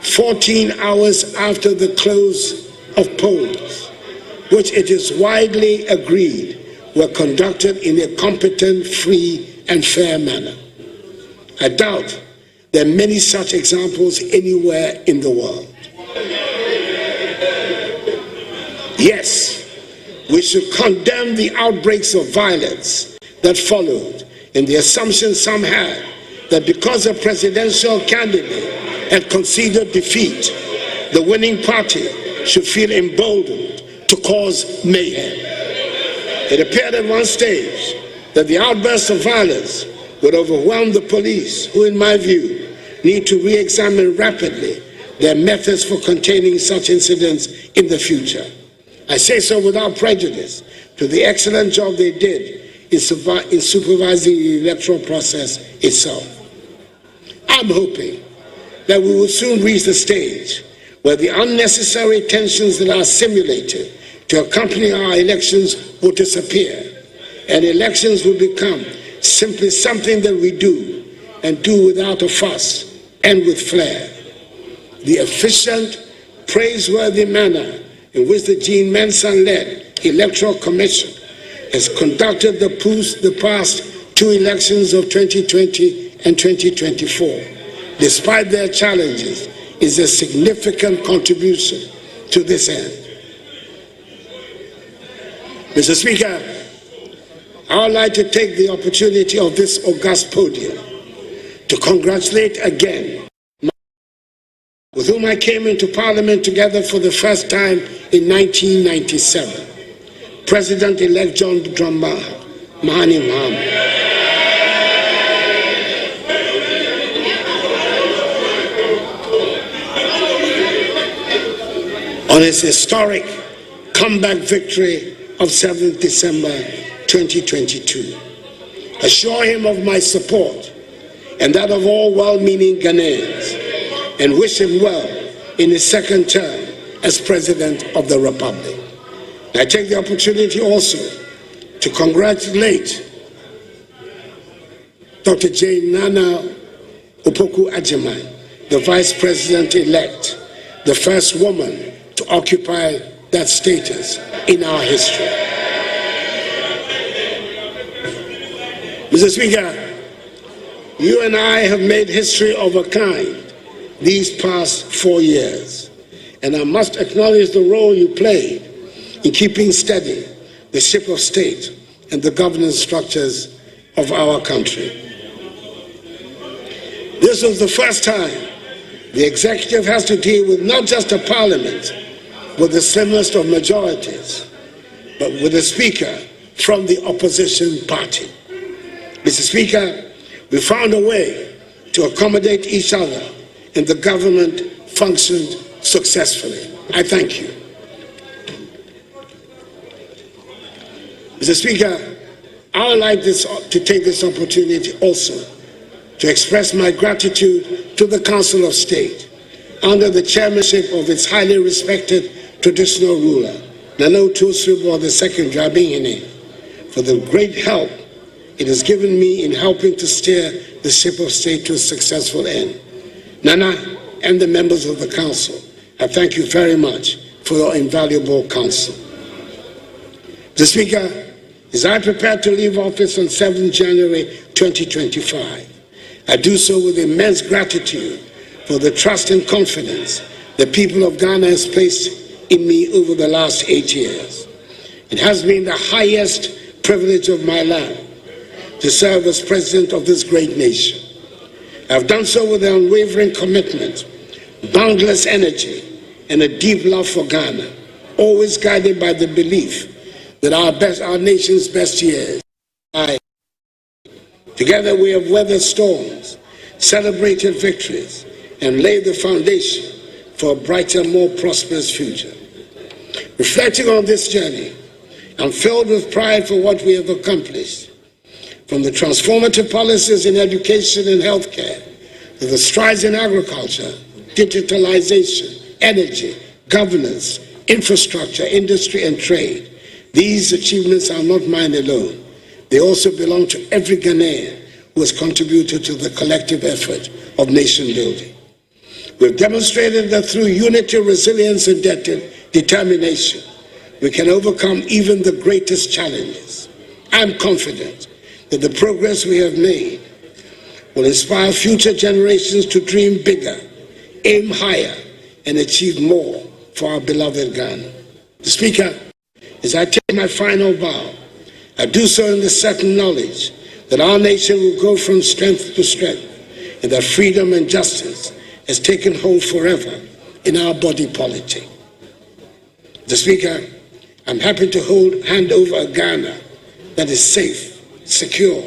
14 hours after the close of polls, which it is widely agreed were conducted in a competent, free, and fair manner. I doubt there are many such examples anywhere in the world. Yes, we should condemn the outbreaks of violence that followed, and the assumption some had that because a presidential candidate had conceded defeat, the winning party should feel emboldened to cause mayhem. It appeared at one stage that the outbursts of violence would overwhelm the police, who, in my view, need to re-examine rapidly their methods for containing such incidents in the future. I say so without prejudice to the excellent job they did in supervising the electoral process itself. I'm hoping that we will soon reach the stage where the unnecessary tensions that are simulated to accompany our elections will disappear, and elections will become simply something that we do, and do without a fuss and with flair. The efficient, praiseworthy manner in which the Jean Mensa-led Electoral Commission has conducted the past two elections of 2020 and 2024, despite their challenges, is a significant contribution to this end. Mr. Speaker, I would like to take the opportunity of this august podium to congratulate again with whom I came into Parliament together for the first time in 1997, President-elect John Mahani Mahama. On his historic comeback victory of 7th December 2022. Assure him of my support and that of all well-meaning Ghanaians, and wish him well in his second term as President of the Republic. I take the opportunity also to congratulate Dr. Jane Nana Opoku Agyeman, the Vice President-elect, the first woman to occupy that status in our history. Mr. Speaker, you and I have made history of a kind these past 4 years, and I must acknowledge the role you played in keeping steady the ship of state and the governance structures of our country. This was the first time the executive has to deal with not just a parliament with the slimmest of majorities, but with a speaker from the opposition party. Mr. Speaker, we found a way to accommodate each other, and the government functioned successfully. I thank you. Mr. Speaker, I would like to take this opportunity also to express my gratitude to the Council of State under the chairmanship of its highly respected traditional ruler, Nana Otuo II Dramini, for the great help it has given me in helping to steer the ship of state to a successful end. Nana and the members of the Council, I thank you very much for your invaluable counsel. Mr. Speaker, as I prepare to leave office on 7 January 2025, I do so with immense gratitude for the trust and confidence the people of Ghana has placed in me over the last 8 years. It has been the highest privilege of my life to serve as president of this great nation. I have done so with an unwavering commitment, boundless energy, and a deep love for Ghana, always guided by the belief that our nation's best years lie. Together we have weathered storms, celebrated victories, and laid the foundation for a brighter, more prosperous future. Reflecting on this journey, I'm filled with pride for what we have accomplished, from the transformative policies in education and healthcare, to the strides in agriculture, digitalization, energy, governance, infrastructure, industry, and trade. These achievements are not mine alone. They also belong to every Ghanaian who has contributed to the collective effort of nation building. We've demonstrated that through unity, resilience, and determination, we can overcome even the greatest challenges. I'm confident that the progress we have made will inspire future generations to dream bigger, aim higher, and achieve more for our beloved Ghana. Mr. Speaker, as I take my final bow, I do so in the certain knowledge that our nation will go from strength to strength, and that freedom and justice has taken hold forever in our body politic. Mr. Speaker, I'm happy to hand over a Ghana that is safe, secure,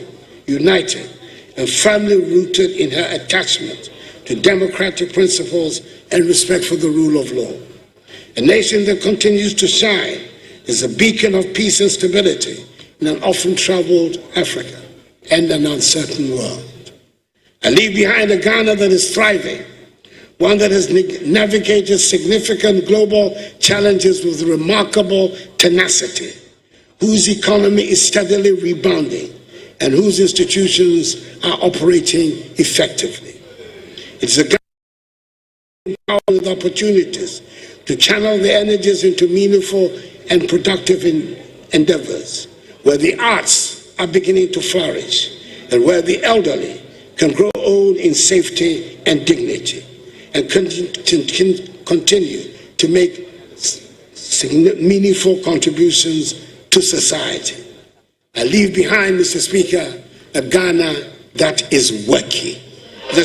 united, and firmly rooted in her attachment to democratic principles and respect for the rule of law. A nation that continues to shine as a beacon of peace and stability in an often troubled Africa and an uncertain world. I leave behind a Ghana that is thriving, one that has navigated significant global challenges with remarkable tenacity, whose economy is steadily rebounding, and whose institutions are operating effectively. It's a Ghana with opportunities to channel the energies into meaningful and productive endeavors, where the arts are beginning to flourish, and where the elderly can grow old in safety and dignity, and continue to make meaningful contributions to society. I leave behind, Mr. Speaker, a Ghana that is working. Mr.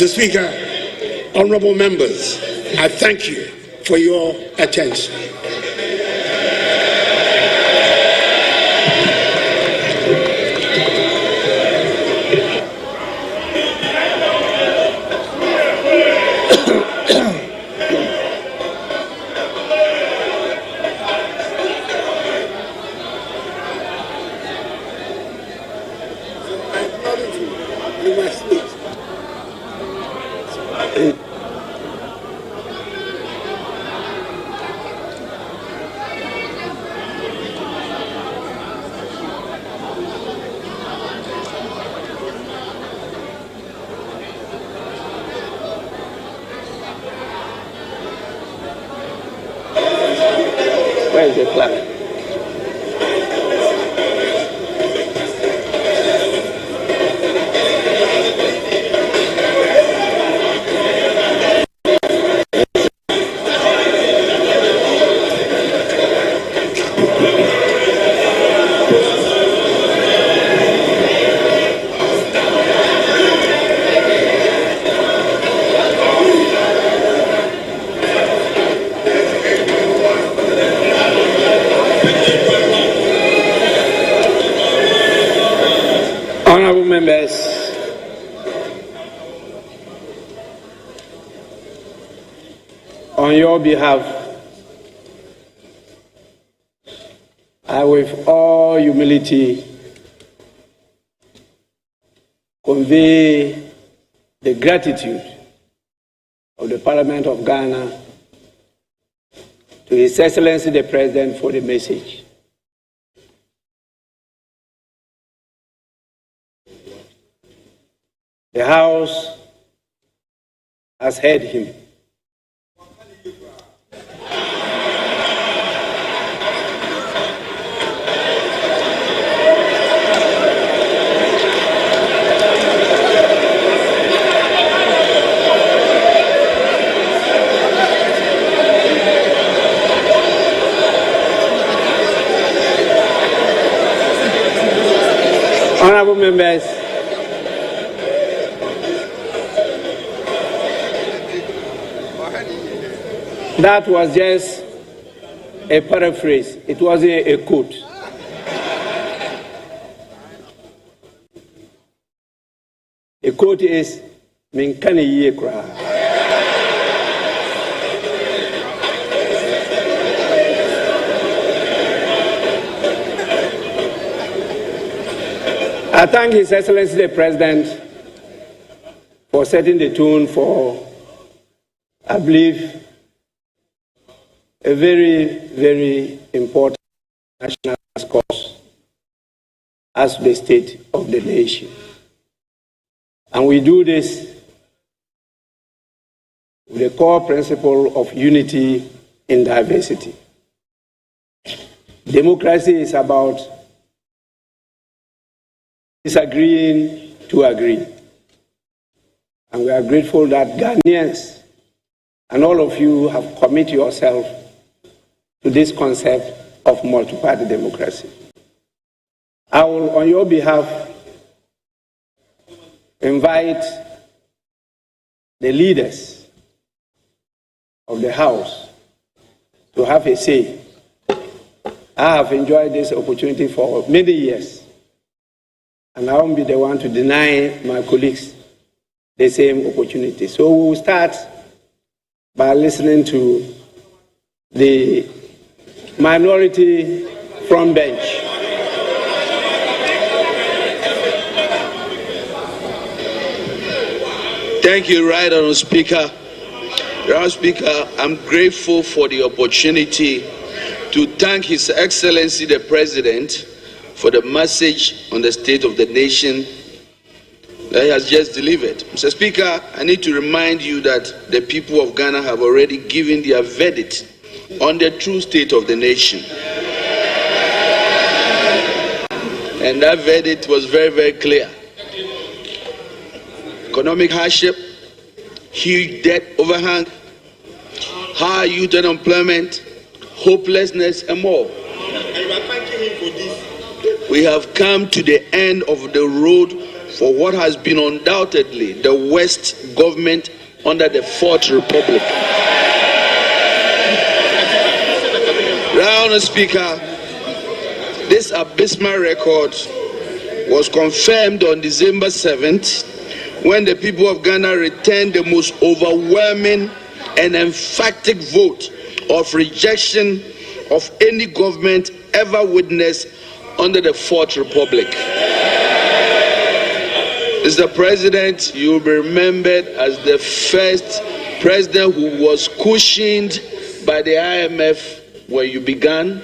Speaker, honorable members, I thank you for your attention. Where is the clerk? your behalf, I, with all humility, convey the gratitude of the Parliament of Ghana to His Excellency the President for the message. The House has heard him. Honorable members, that was just a paraphrase. It wasn't a quote. A quote is "Minkani ye kra." I thank His Excellency the President for setting the tone for, I believe, a very, very important national cause as the state of the nation. And we do this with the core principle of unity in diversity. Democracy is about disagreeing to agree. And we are grateful that Ghanaians and all of you have committed yourself to this concept of multi-party democracy. I will, on your behalf, invite the leaders of the House to have a say. I have enjoyed this opportunity for many years, and I won't be the one to deny my colleagues the same opportunity. So we will start by listening to the minority front bench. Thank you, Right Honourable Speaker. Honourable Speaker, I'm grateful for the opportunity to thank His Excellency the President for the message on the state of the nation that he has just delivered. Mr. Speaker, I need to remind you that the people of Ghana have already given their verdict on the true state of the nation. And that verdict was very, very clear. Economic hardship, huge debt overhang, high youth unemployment, hopelessness, and more. We have come to the end of the road for what has been undoubtedly the worst government under the Fourth Republic. Honourable Speaker, this abysmal record was confirmed on December 7th when the people of Ghana returned the most overwhelming and emphatic vote of rejection of any government ever witnessed under the Fourth Republic. Mr. President, you will be remembered as the first president who was cushioned by the IMF when you began,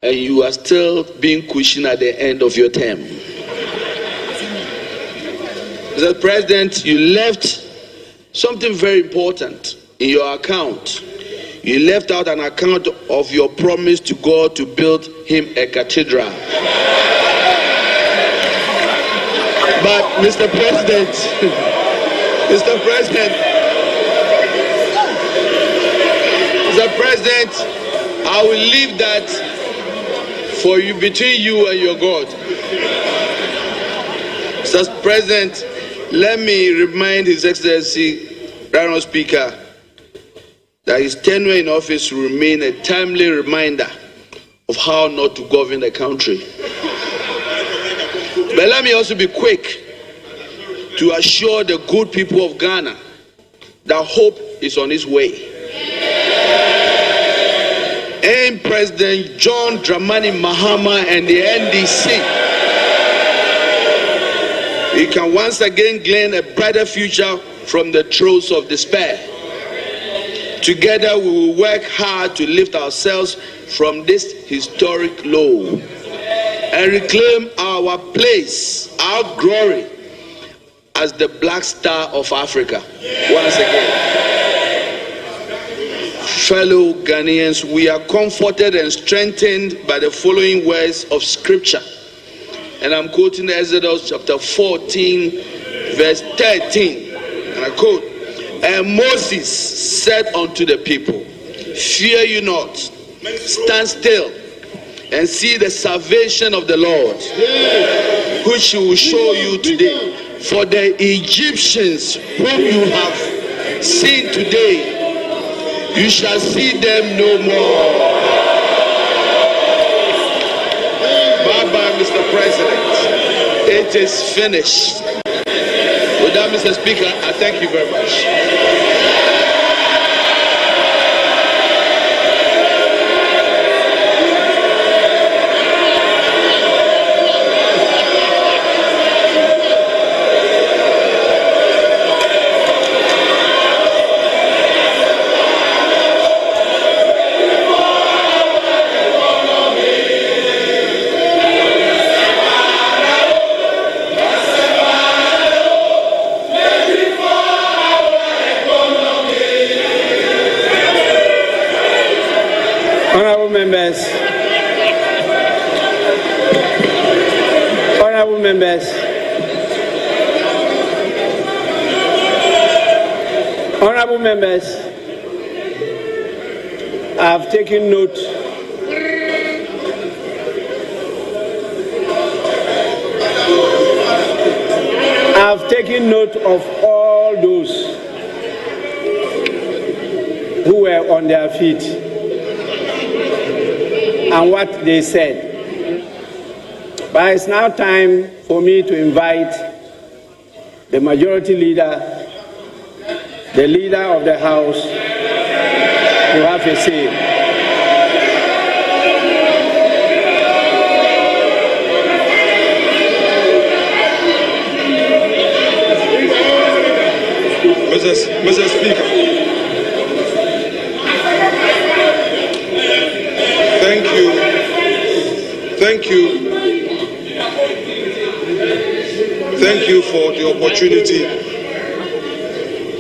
and you are still being cushioned at the end of your term. Mr. President, you left something very important in your account. You left out an account of your promise to God to build him a cathedral. But Mr. President, Mr. President, I will leave that for you, between you and your God. Mr. President, let me remind His Excellency, Honourable Speaker, that his tenure in office will remain a timely reminder of how not to govern the country. But let me also be quick to assure the good people of Ghana that hope is on its way. in President John Dramani Mahama and the NDC, we can once again glean a brighter future from the throes of despair. Together we will work hard to lift ourselves from this historic low and reclaim our place, our glory as the Black Star of Africa. Once again, fellow Ghanaians, we are comforted and strengthened by the following words of scripture. And I'm quoting Exodus chapter 14, verse 13. And I quote, "And Moses said unto the people, Fear you not, stand still, and see the salvation of the Lord, which he will show you today. For the Egyptians whom you have seen today, you shall see them no more." Bye-bye, Mr. President. It is finished. With that, Mr. Speaker, I thank you very much. Honorable members, honorable members, I have taken note of all those who were on their feet and what they said. But it's now time for me to invite the majority leader, the leader of the House, to have a say. Mr. Speaker, thank you for the opportunity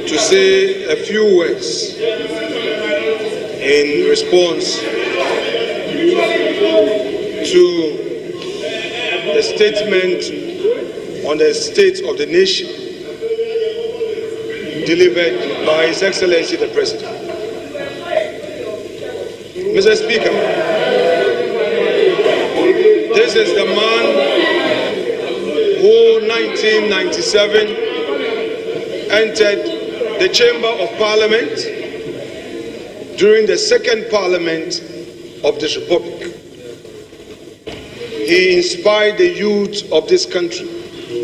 to say a few words in response to the statement on the state of the nation delivered by His Excellency the President. Mr. Speaker, this is the man who, 1997, entered the Chamber of Parliament during the second Parliament of this Republic. He inspired the youth of this country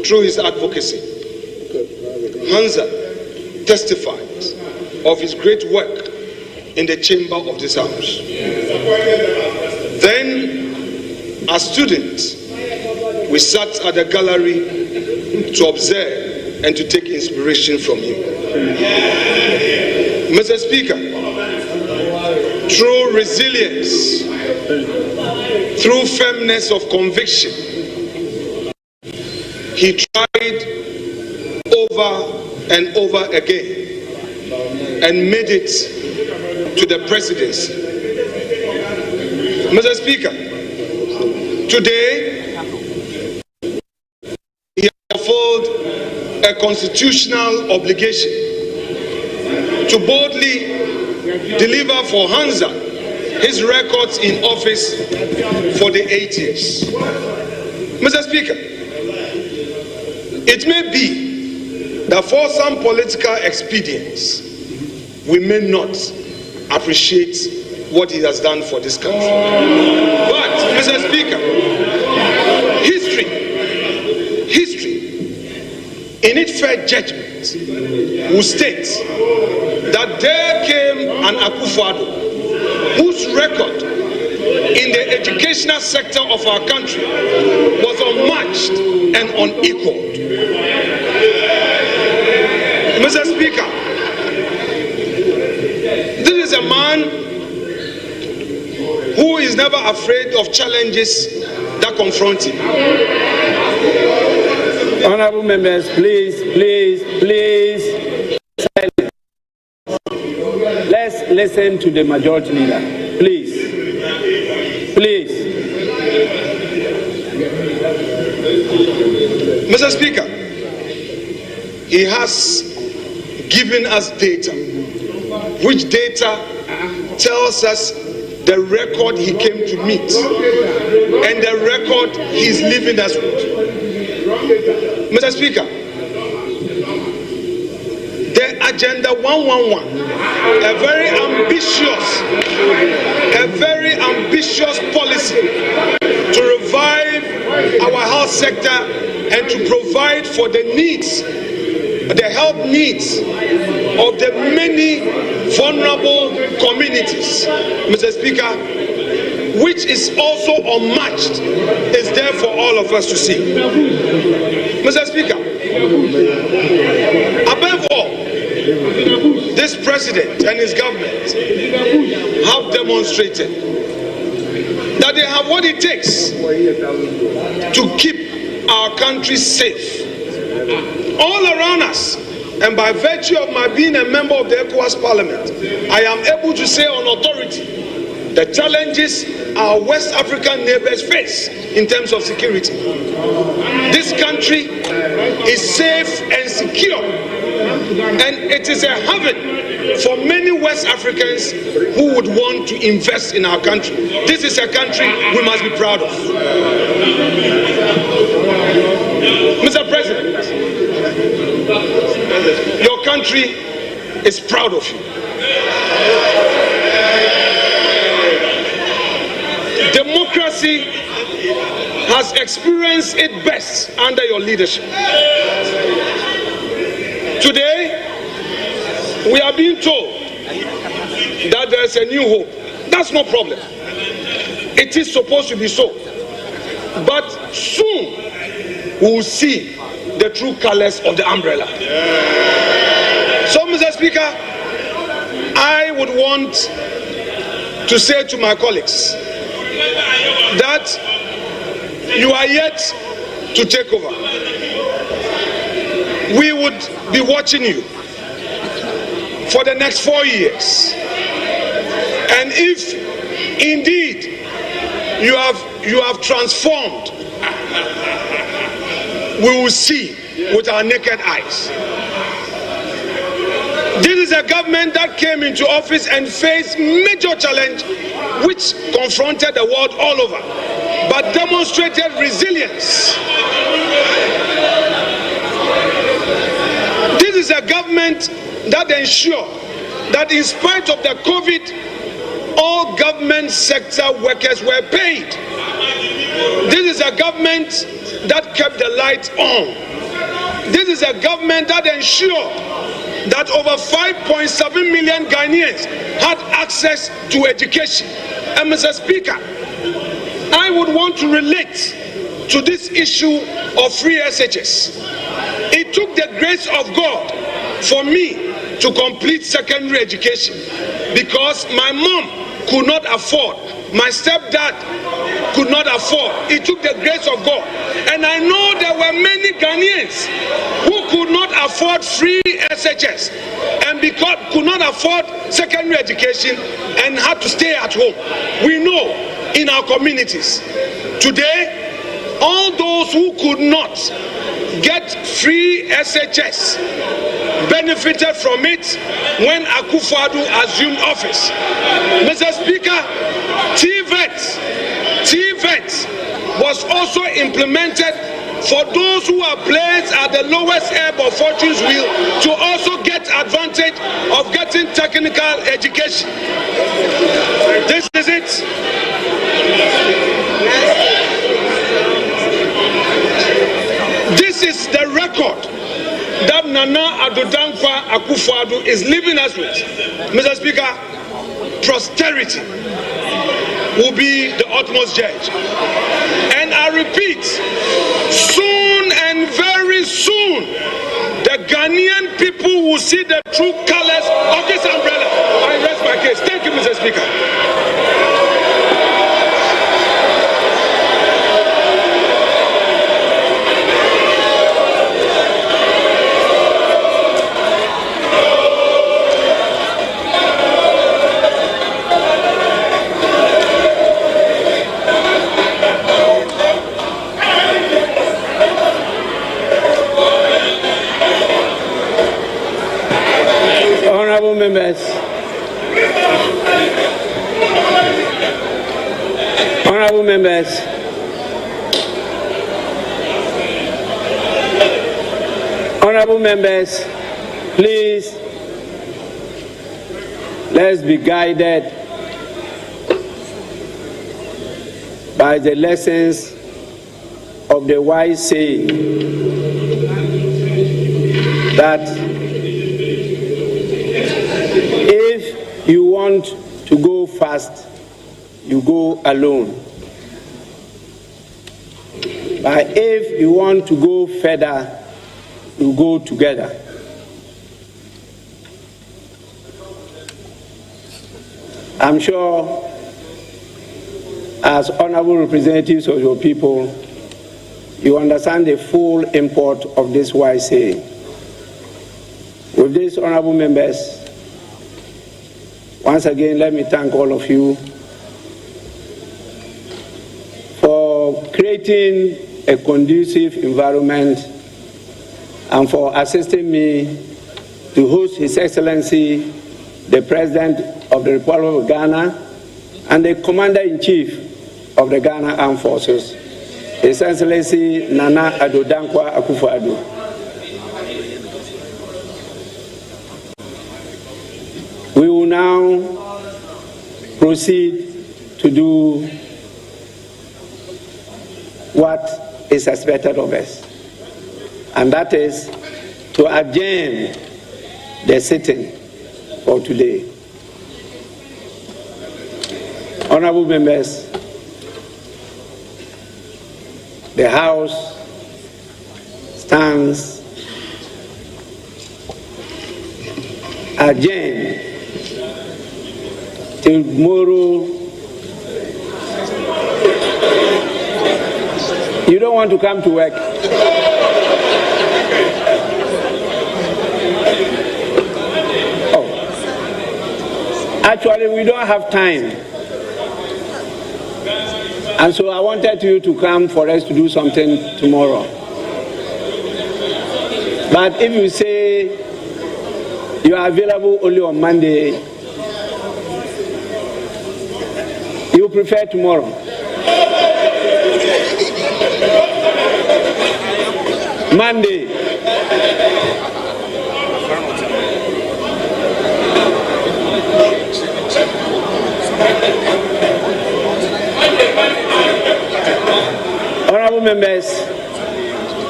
through his advocacy. Hansa testified of his great work in the chamber of this House. Then, as students, we sat at the gallery to observe and to take inspiration from him. Mr. Speaker, through resilience, through firmness of conviction, he tried over and over again and made it to the presidency. Mr. Speaker, today he has fulfilled a constitutional obligation to boldly deliver for Hansa his records in office for the 8 years. Mr. Speaker, it may be that for some political expedience, we may not appreciate what he has done for this country. But, Mr. Speaker, history, in its fair judgment, will state that there came an Akufo Addo, whose record in the educational sector of our country was unmatched and unequaled. Mr. Speaker, this is a man who is never afraid of challenges that confront him. Honorable members, please. Silence. Let's listen to the majority leader. Please. Mr. Speaker, he has given us data, which data tells us the record he came to meet and the record he's leaving us with. Mr. Speaker, the Agenda 111, a very ambitious policy to revive our health sector and to provide for the needs, the health needs of the many vulnerable communities, Mr. Speaker, which is also unmatched, is there for all of us to see. Mr. Speaker, above all, this president and his government have demonstrated that they have what it takes to keep our country safe all around us. And by virtue of my being a member of the ECOWAS Parliament, I am able to say on authority the challenges our West African neighbors face in terms of security. This country is safe and secure, and it is a haven for many West Africans who would want to invest in our country. This is a country we must be proud of. Mr. President, your country is proud of you. Democracy has experienced its best under your leadership. Today, we are being told that there is a new hope. That's no problem. It is supposed to be so. But soon, we will see the true colors of the umbrella. So, Mr. Speaker, I would want to say to my colleagues that you are yet to take over. We would be watching you for the next 4 years. And if indeed you have transformed, we will see with our naked eyes. This is a government that came into office and faced major challenge which confronted the world all over, but demonstrated resilience. This is a government that ensured that in spite of the COVID, all government sector workers were paid. This is a government that kept the lights on. This is a government that ensured that over 5.7 million Ghanaians had access to education. And Mr. Speaker, I would want to relate to this issue of free SHS. It took the grace of God for me to complete secondary education because my mom could not afford, my stepdad could not afford. It took the grace of God. And I know there were many Ghanaians who could not afford free SHS and because could not afford secondary education and had to stay at home. We know in our communities today, all those who could not get free SHS benefited from it when Akufo Addo assumed office. Mr. Speaker, TVET was also implemented for those who are placed at the lowest ebb of fortune's wheel to also get advantage of getting technical education. This is it. This is the record that Nana Addo Dankwa Akufo Addo is leaving us with. Mr. Speaker, posterity will be the utmost judge. And I repeat, soon and very soon, the Ghanaian people will see the true colors of this umbrella. I rest my case. Thank you, Mr. Speaker. Honorable members, honorable members, honorable members, please, let's be guided by the lessons of the wise saying that if you want to go fast, you go alone. But if you want to go further, you go together. I'm sure, as honorable representatives of your people, you understand the full import of this wise saying. With this, honorable members, once again, let me thank all of you for creating a conducive environment and for assisting me to host His Excellency, the President of the Republic of Ghana and the Commander-in-Chief of the Ghana Armed Forces, His Excellency Nana Addo Dankwa Akufo Addo. We will now proceed to do what is expected of us, and that is to adjourn the sitting for today. Honorable members, the House stands adjourned till tomorrow. You don't want to come to work? Oh. Actually, we don't have time. And so I wanted you to come for us to do something tomorrow. But if you say you are available only on Monday, you prefer tomorrow. Monday. Honorable members,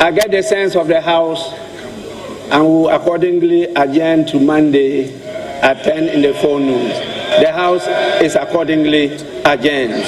I get the sense of the House and will accordingly adjourn to Monday at 10 in the forenoon. The House is accordingly adjourned.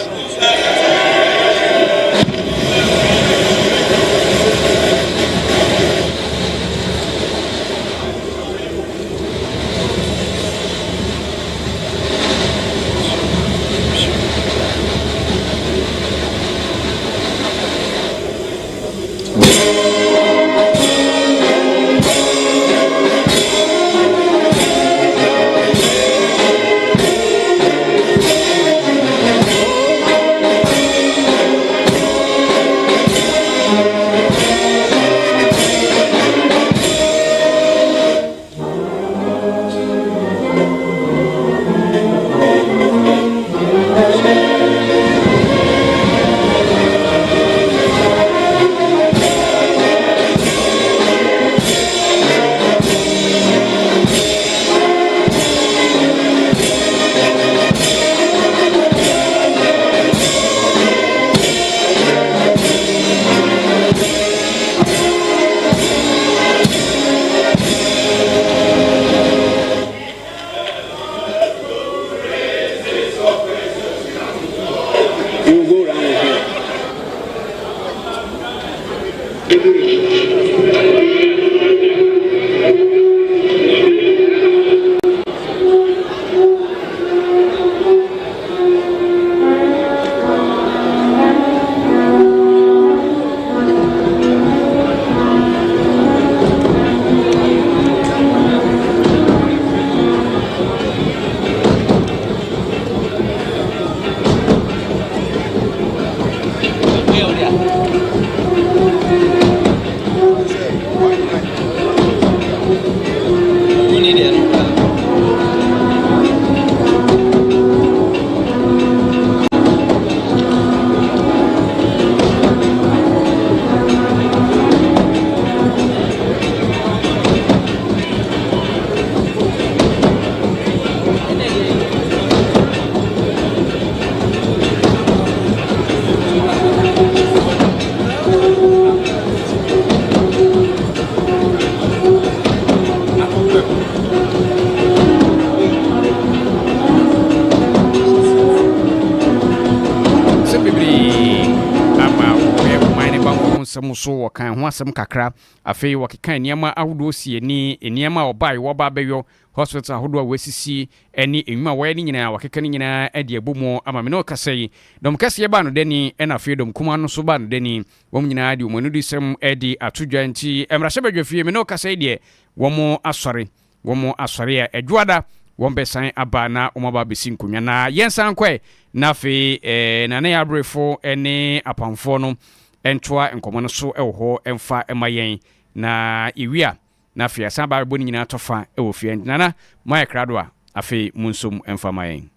So kan ho asem kakra afei wakekan niema ahodo sie ni niema obai wo ba beyo hospital ahodo wasisi eni enwuma wo ni nyina wakekan nyina ade abumo ama me no kasai dom kase ba no deni ena afei dom kuma no so ba no deni wom nyina ade omanu di sem edi atodwanti emrahye badwafie me no kasai de womo asore a adwada wombesan aba na omaba besi nkonwa na yensan kwe na afei na na ya brefo ene apamfo no entwa enkomo no so ewo emfa emayen na iwia na afia san ba bo nyina tofa ewo fie nana mai krado a afei munsom emfa mayen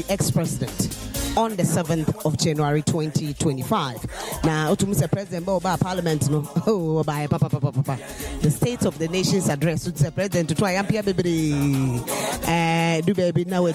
ex-president on the 7th of January 2025. Now, Mr. President, Parliament, no, the State of the Nation's address to the President to try and do baby now,